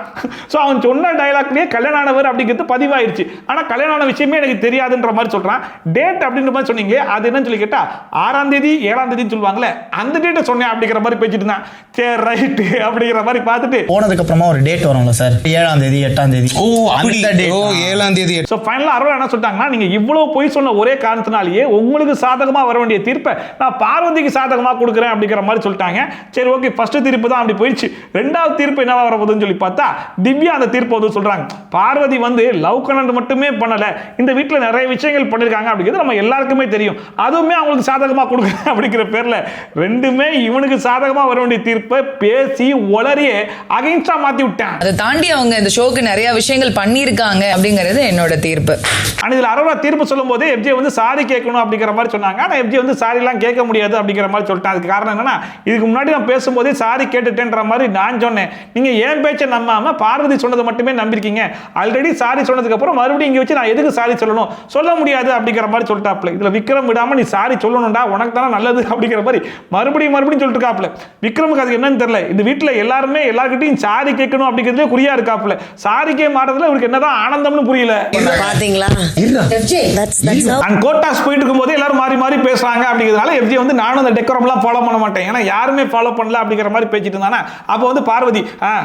ஸோ அவன் சொன்ன டைலாக்லயே கல்யாணம் ஆனவர் அப்படிங்கிறது பதிவாயிருச்சு. ஆனா கல்யாணம் விஷயமே எனக்கு தெரியாதுன்ற மாதிரி சொல்றான். டேட் அப்படின்ற மாதிரி சொன்னீங்களே அது என்னன்னு சொல்லி கேட்டா 6ஆம் தேதி 7ஆம் தேதின்னு சொல்லுவாங்களே அந்த டேட்டை சொன்னேன் அப்படிங்கிற மாதிரி பேசிட்டு இருந்தான். சரி ரைட் அப்படிங்கிற மாதிரி பார்த்துட்டு போனதுக்கு அப்புறமா ஒரு டேட் வரும்ல சார், 7ஆம் தேதி 8ஆம் தேதி. ஓ அந்த டேட், ஓ 7ஆம் தேதி. சோ ஃபைனலா அருள் என்ன சொல்லிட்டாங்கன்னா, நீங்க இவ்வளவு பொய் சொன்ன ஒரே காரணத்தினாலேயே உங்களுக்கு சாதகமா வர வேண்டிய தீர்ப்பை நான் பார்வதிக்கு சாதகமா கொடுக்குறேன் அப்படிங்கிற மாதிரி சொல்லிட்டாங்க. சரி ஓகே, ஃபர்ஸ்ட் தீர்ப்பு தான் அப்படி போயிடுச்சு. 2வது தீர்ப்பு என்னவா வர போகுதுன்னு சொல்லி பார்த்தா திவ்யா அந்த தீர்ப்பு வந்து சொல்றாங்க, பார்வதி வந்து லவ் கண்டென்ட் மட்டுமே பண்ணல, இந்த வீட்டுல நிறைய விஷயங்கள் பண்ணிருக்காங்க அப்படிங்கிறது நம்ம எல்லாருக்குமே தெரியும், அதுவுமே அவங்களுக்கு சாதகமா கொடுக்குறேன் அப்படிங்கிற பேர்ல 2மே இவனுக்கு சாதகமா வர வேண்டிய தீர்ப்பை பேசி ஒளரியே அகைன்ஸ்டா மாத்தி விட்டான். அதை தாண்டி அவங்க இந்த ஷோக்கு நிறைய விஷயங்கள் பண்ணியிருக்காங்க அப்படிங்கிறது என்னோட தீர்ப்பு. ஆனா இதுல அரோரா தீர்ப்பு சொல்லும் போது எஃப்ஜே வந்து சாரி கேட்கணும் அப்படிங்கிற மாதிரி சொன்னாங்க. ஆனா எஃப்ஜே வந்து சாரி எல்லாம் கேட்க முடியாது அப்படிங்கிற மாதிரி சொல்லிட்டான். அதுக்கு காரணம் என்னன்னா, இதுக்கு முன்னாடி நான் பேசும்போதே சாரி கேட்டுட்டேன்ற மாதிரி நான் சொன்னேன், நீங்க ஏன் பேச்சை நம்பாம பார்வதி சொன்னதை மட்டுமே நம்பிருக்கீங்க, ஆல்ரெடி சாரி சொன்னதுக்கு அப்புறம் மறுபடியும் இங்க வச்சு நான் எதுக்கு சாரி சொல்லணும், சொல்ல முடியாது அப்படிங்கிற மாதிரி சொல்லிட்டாப்ல. இதுல விக்ரம் விடாம நீ சாரி சொல்லணும்டா, உனக்கு தானே நல்லது அப்படிங்கிற மாதிரி மறுபடியும் சொல்லிட்டு இருக்காப்ல. விக்ரமுக்கு அது என்னன்னு தெரியல, இந்த வீட்டுல எல்லாருமே எல்லார்கிட்டையும் சாரி கேட்கணும் அப்படிங்கிறதுல குறியா இருக்காப்ல, சாரிக்கே மாறதுல இவருக்கு என்னதான் ஆனந்தம்னு புரியல. பாத்தீங்களா கோட்டாஸ் போயிட்டு இருக்கும்போது எல்லாரும் மாறி மாறி பேசுறாங்க அப்படிங்கிறதுனால எஃப்ஜே வந்து நானும் அந்த டெக்கரம் எல்லாம் ஃபாலோ பண்ண மாட்டேன், ஏன்னா யாருமே ஃபாலோ பண்ணல அப்படிங்கிற மாதிரி பேசிட்டு இருந்தானே. அப்போ வந்து பார்வதி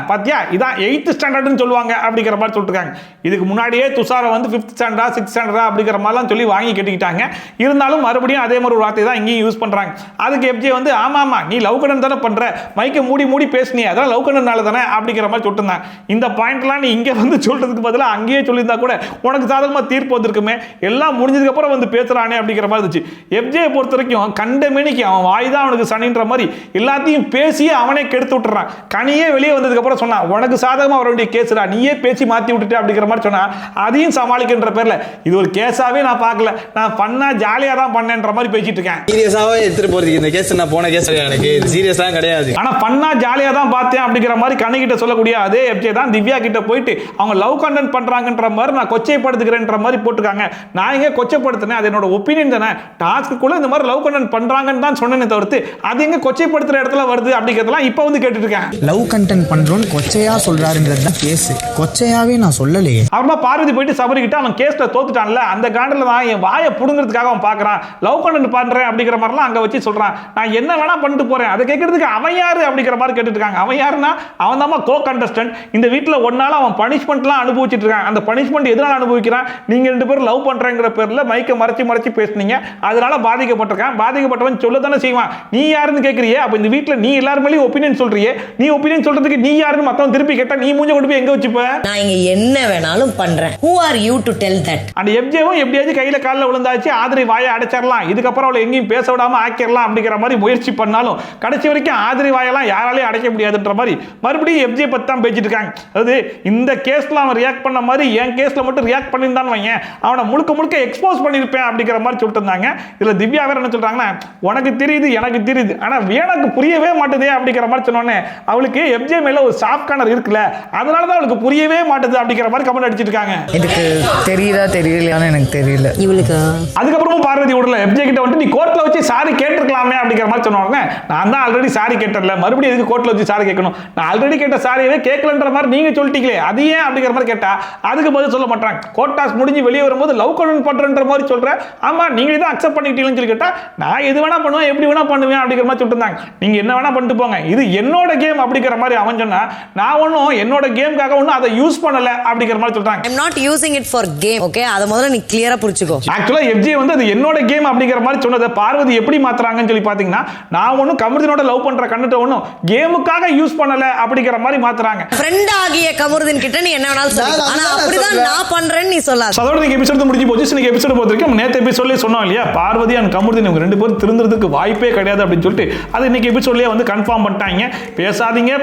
பாத்தியா இதான் 8th ஸ்டாண்டர்ட்னு சொல்லுவாங்க அப்படிங்கிற மாதிரி சொல்லிருக்காங்க. இதுக்கு முன்னாடியே துஷாரை வந்து 5th ஸ்டாண்டர்டா 6th ஸ்டாண்டர்டா அப்படிங்கிற மாதிரிலாம் சொல்லி வாங்கி கேட்டுக்கிட்டாங்க. இருந்தாலும் மறுபடியும் அதே மாதிரி ஒரு வார்த்தை தான் இங்கேயும் யூஸ் பண்றாங்க. அதுக்கு எஃப்ஜே வந்து ஆமா நீ லவ் கண்டன் தானே பண்ற, மைக்க மூடி பேசுனீ, அதான் லவ் கண்டனால தானே அப்படிங்கிற மாதிரி சொல்லிட்டு இந்த பாயிண்ட்லாம் நீ இங்க வந்து சொல்றதுக்கு பதிலாக அங்கேயே சொல்லியிருந்தா கூட உனக்கு சாதகமா தீர்ப்பு வந்திருக்குமே, எல்லாம் முடிஞ்சதுக்கு அப்புறம் வந்து பேசுறானே அப்படிங்கிற மாதிரி இருந்துச்சு. எஃப்ஜே பொறுத்த வரைக்கும் கண்டமேனிக்கு அவன் வாய் தான் அவனுக்கு சனின்ற மாதிரி எல்லாத்தையும் பேசி அவனே கெடுத்து விட்டுறான். கனியே வெளியே வந்ததுக்கு அப்புறம் சொன்னா உனக்கு சாதகமா வர வேண்டிய கேஸ்டா, நீயே பேசி மாத்தி விட்டுட்டு அப்படிங்கிற மாதிரி சொன்னா அதையும் சமாளிக்கின்ற பேர்ல இது ஒரு கேஸாவே நான் பார்க்கல, நான் பண்ணா ஜாலியா தான் பண்ணேன்ற மாதிரி பேசிட்டு இருக்கேன். சீரியஸாவே எடுத்துட்டு போறதுக்கு இந்த கேஸ் நான் போன கேஸ் எனக்கு சீரியஸா கிடையாது, ஆனா பண்ணா ஜாலியா தான் பார்த்தேன் அப்படிங்கிற மாதிரி மாதிரி கண்ணுகிட்ட சொல்லக்கூடிய அதே எஃப்ஜே தான் திவ்யா கிட்ட போயிட்டு அவங்க லவ் கண்டென்ட் பண்றாங்கன்ற மாதிரி நான் கொச்சைப்படுத்துகிறேன்ற மாதிரி போட்டுருக்காங்க. நான் எங்க கொச்சைப்படுத்தினேன்? அது என்னோட ஒப்பீனியன் தானே. டாஸ்க்குள்ள இந்த மாதிரி லவ் கண்டென்ட் பண்றாங்கன்னு தான் சொன்னேனே தவிர்த்து அது எங்க கொச்சைப்படுத்துற இடத்துல வருது அப்படிங்கிறதெல்லாம் இப்போ வந்து கேட்டுட்டு இருக்கேன். லவ் கண்டென்ட் பண்றோன்னு கொச்சையா சொல்றாருன்றது தான் கேஸ். கொச்சையாவே நான் சொல்லலையே. அப்புறமா பார்வதி போயிட்டு சபரி கிட்ட அவன் கேஸ்ல தோத்துட்டான்ல, அந்த காண்டில் தான் என் வாயை புடுங்கிறதுக்காக அவன் பார்க்கறான். லவ் கண்டென்ட் பண்றேன் அப்படிங்கிற மாதிரிலாம் அங்க வச்சு சொல்றான். நான் என்ன வேணா பண்ணிட்டு போறேன், அதை கேட்கறதுக்கு அவன் யாரு அப்படிங்கிற மாதிரி கேட்டுட்டு இருக்காங்க. அவன் யாருன்னா அவன் தான் கோ கண்டஸ்டன்ட். இந்த வீட்டில் ஒன்னால அவன் பனிஷ்மெண்ட்லாம் அனுபவிச்சுட்டு இருக்கான். அந்த பனிஷ்மெண்ட் எதனால அனுபவிக்கிறான்? நீங்க 2 பேரும் லவ் பண்றேங்கிற பேர்ல மைக்க மறைச்சு பேசுனீங்க, அதனால பாதிக்கப்பட்டிருக்கான். பாதிக்கப்பட்டவன் சொல்ல தானே செய்வான். நீ யாருன்னு கேட்கறியே, அப்ப இந்த வீட்டில் நீ எல்லாரும் மேலேயும் ஒப்பீனியன் சொல்றியே, நீ ஒப்பீனியன் சொல்றதுக்கு நீ யாருன்னு மத்தவன் திருப்பி கேட்டா நீ மூஞ்ச கொண்டு போய் எங்க வச்சுப்ப? நான் இங்க என்ன வேணாலும் பண்றேன். Who are you to tell that? அந்த எஃப்ஜேவும் எப்படியாச்சும் கையில காலில் விழுந்தாச்சு, ஆதிரி வாயை அடைச்சிடலாம், இதுக்கப்புறம் அவளை எங்கேயும் பேச விடாம ஆக்கிடலாம் அப்படிங்கிற மாதிரி முயற்சி பண்ணாலும் கடைசி வரைக்கும் ஆதிரி வாயெல்லாம் யாராலையும் அடைக்க முடியாதுன்ற மாதிரி மறுபடியும் எஃப்ஜே பத்தி தான் பேசிட்டு இருக்காங்க. அதாவது இந்த கேஸ்ல அவன் ரியாக்ட் பண்ண மாதிரி என் கேஸ்ல மட்டும் ரியாக்ட் பண்ணியிருந்தான்னு வைங்க, அவனை முழுக்க எக்ஸ்போஸ் பண்ணியிருப்பேன் அப்படிங்கிற மாதிரி சொல்லிட்டு இருந்தாங்க. இதுல திவ்யா வேற என்ன சொல்றாங்கன்னா, உனக்கு தெரியுது எனக்கு தெரியுது, ஆனா எனக்கு புரியவே மாட்டுதே அப்படிங்கிற மாதிரி சொன்னோன்னே அவளுக்கு எஃப்ஜே மேல ஒரு சாஃப்ட் கார்னர் இருக்குல்ல, அதனாலதான் அவளுக்கு புரியவே மாட்டுது அப்படிங்கிற மாதிரி கமெண்ட் அடிச்சிட்டு இருக்காங்க. இதுக்கு தெரியுதா தெரியலையான்னு எனக்கு தெரியல. இவளுக்கு அதுக்கப்புறமும் பார்வதி விடல, எஃப்ஜே கிட்ட வந்து நீ கோர்ட்ல வச்சு சாரி கேட்டிருக்கலாமே அப்படிங்கிற மாதிரி சொன்னாங்க. நான் தான் ஆல்ரெடி சாரி கேட்டல, மறுபடியும் எதுக்கு கோர்ட்ல வச்சு சாரி கேட்கணும்? நான் ஆல்ரெடி கேட்ட சாரியவே கேட்கலன்ற மாதிரி நீங்க சொல்லிட்டீங்களே, அது ஏன் அப்படிங்கிற மாதிரி கேட்டா அதுக்கு பதில் சொல்ல மாட்டாங்க. கோர்ட்டாஸ் முடிஞ்சு வெளியே வரும்போது லவ் கண்டென்ட் பண்றன்ற மாதிரி சொல்றேன். ஆமா நீங்க தான் அக்செப்ட் பண்ணிட்டீங்கன்னு சொல்லி கேட்டா நான் எது வேணா பண்ணுவேன், எப்படி வேணா பண்ணுவேன் அப்படிங்கிற மாதிரி சொல்லிட்டு இருந்தாங்க. நீங்க என்ன வேணா பண்ணிட்டு போங்க, இது என்னோட கேம் அப்படிங்கிற மாதிரி அவன் சொன்னா, நான் ஒன்னும் என்னோட கேம்காக ஒன்னும் அதை யூஸ் பண்ணல அப்படிங்கிற மாதிரி சொல்றாங்க. I'm not using it for game. Okay, அத முதல்ல நீ கிளியரா புரிஞ்சுக்கோ. ஆக்சுவலா எஃப்ஜே வந்து அது என்னோட கேம் அப்படிங்கிற மாதிரி சொன்னதை பார்வதி எப்படி மாத்துறாங்கன்னு சொல்லி பாத்தீங்கன்னா, நான் ஒன்னும் கமருதீனோட லவ் பண்ற கண்டென்ட் ஒன்னும் கேமுக்காக யூஸ் பண்ணல அப்படிங்கிற மாதிரி மாத்துறாங்க. ஃப்ரெண்ட் ஆகிய கமருதீன் கிட்ட நீ என்ன வேணாலும் சொல்லு, ஆனா அப்படிதான் நான் பண்றேன்னு நீ சொல்லாத. அதோட நீங்க எபிசோட் முடிஞ்சு போச்சு. இன்னைக்கு எபிசோட் பொறுத்தவரைக்கும் நேத்து எபிசோட்லயே சொன்னோம் இல்லையா, பார்வதி அண்ட் கமருதீன் இவங்க 2 பேரும் திருந்துறதுக்கு வாய்ப்பே கிடையாது அப்படின்னு சொல்லிட்டு அது இன்னைக்கு எபிசோட்லயே வந்து கன்ஃபார்ம் பண்ணிட்டாங்க.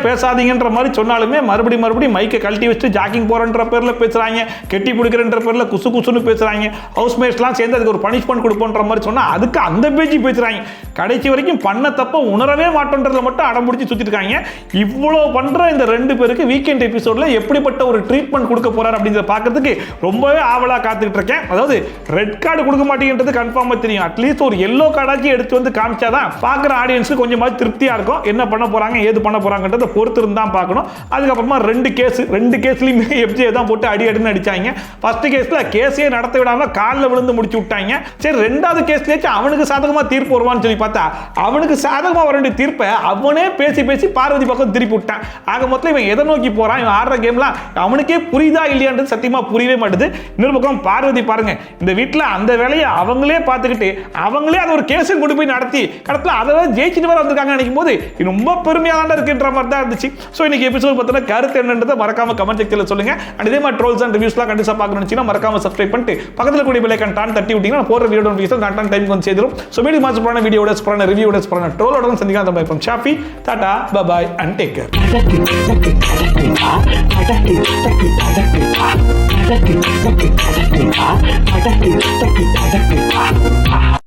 பேசாதீங்கன்ற மாதிரி சொன்னாலுமே மறுபடியும் மைக்கை கழட்டி வச்சு ஜாக்கிங் போறன்ற பேர்ல பேசுறாங்க, கெட்டி பிடிக்கிறன்ற பேர்ல குசுன்னு பேசுறாங்க, ஹவுஸ்மேட்ஸ்லாம் சேர்ந்து அதுக்கு ஒரு பனிஷ்மெண்ட் கொடுப்போன்ற மாதிரி சொன்னா அதுக்கு அந்த பேஜி பேசுறாங்க. கடைசி வரைக்கும் பண்ண தப்ப உணரவே மாட்டோன்றத மட்டும் அடம் பிடிச்சி சுத்திட்டு இருக்காங்க. இவ்வளவு பண்ற இந்த 2 பேருக்கு வீக்கெண்ட் எபிசோட்ல எப்படிப்பட்ட ஒரு ட்ரீட்மெண்ட் கொடுக்க போறாரு அப்படிங்கறத பார்க்கிறதுக்கு ரொம்பவே ஆவலா காத்துக்கிட்டு இருக்கேன். அதாவது ரெட் கார்டு கொடுக்க மாட்டேங்கிறது கன்ஃபார்மா தெரியும், அட்லீஸ்ட் ஒரு எல்லோ கார்டாச்சும் எடுத்து வந்து காமிச்சாதான் பார்க்குற ஆடியன்ஸுக்கு கொஞ்சமாவது திருப்தியா இருக்கும். என்ன பண்ண போறாங்க ஏது பண்ண போறாங்கன்றத பொறுத்து இருந்தா பார்க்கணும். அதுக்கப்புறமா 2 கேஸ்லயுமே எஃப்ஜே தான் போட்டு அடின்னு அடிச்சாங்க. ஃபர்ஸ்ட் கேஸ்ல கேஸே நடத்த விடாம காலில் விழுந்து முடிச்சு விட்டாங்க. சரி 2வது கேஸ்லயாச்சும் அவனுக்கு சாதகமா தீர்ப்பு வருவான்னு சொல்லி பார்த்தா அவனுக்கு சாதகமா வர வேண்டிய தீர்ப்பை அவனே பேசி பார்வதி பக்கம் திருப்பி விட்டான். ஆக மொத்தம் இவன் எதை நோக்கி போறான், இவன் ஆடுற கேம்லாம் அவனுக்கே புரியுதா இல்லையான்றது சத்தியமா புரியவே மாட்டுது. இன்னொரு பக்கம் பார்வதி பாருங்க, இந்த வீட்டில் அந்த வேலையை அவங்களே பார்த்துக்கிட்டு அவங்களே அதை ஒரு கேஸை கொண்டு போய் நடத்தி கடத்துல அதை ஜெயிச்சுட்டு வர வந்திருக்காங்க நினைக்கும் போது ரொம்ப பெருமையாக தான் இருக்குன்ற மாதிரி தான் இருந்துச்சு. ஸோ இன்னைக்கு எபிசோட் பத்தின கருத்து என்னன்றதை மறக்காம கமெண்ட் செக்ஷன்ல சொல்லுங்க. அண்ட் இதே மாதிரி ட்ரோல்ஸ் அண்ட் ரிவ்யூஸ்லாம் கண்டிப்பா பார்க்கணும்னு மறக்காம சப்ஸ்கிரைப் பண்ணிட்டு பக்கத்தில் கூடிய பெல் ஐகான் டான் தட்டி விட்டீங்கன்னா போற வீடியோ நோட்டிஃபிகேஷன் கரெக்டான டைம் வந்து சேரும். ஸோ மீண்டும் மாசம் போன வீடியோட சூப்பரான ரிவ்யூட சூப்பரான ட்ரோலோட சந்திக்கலாம். நம்ம இப்போ Shafi tata bye and take care.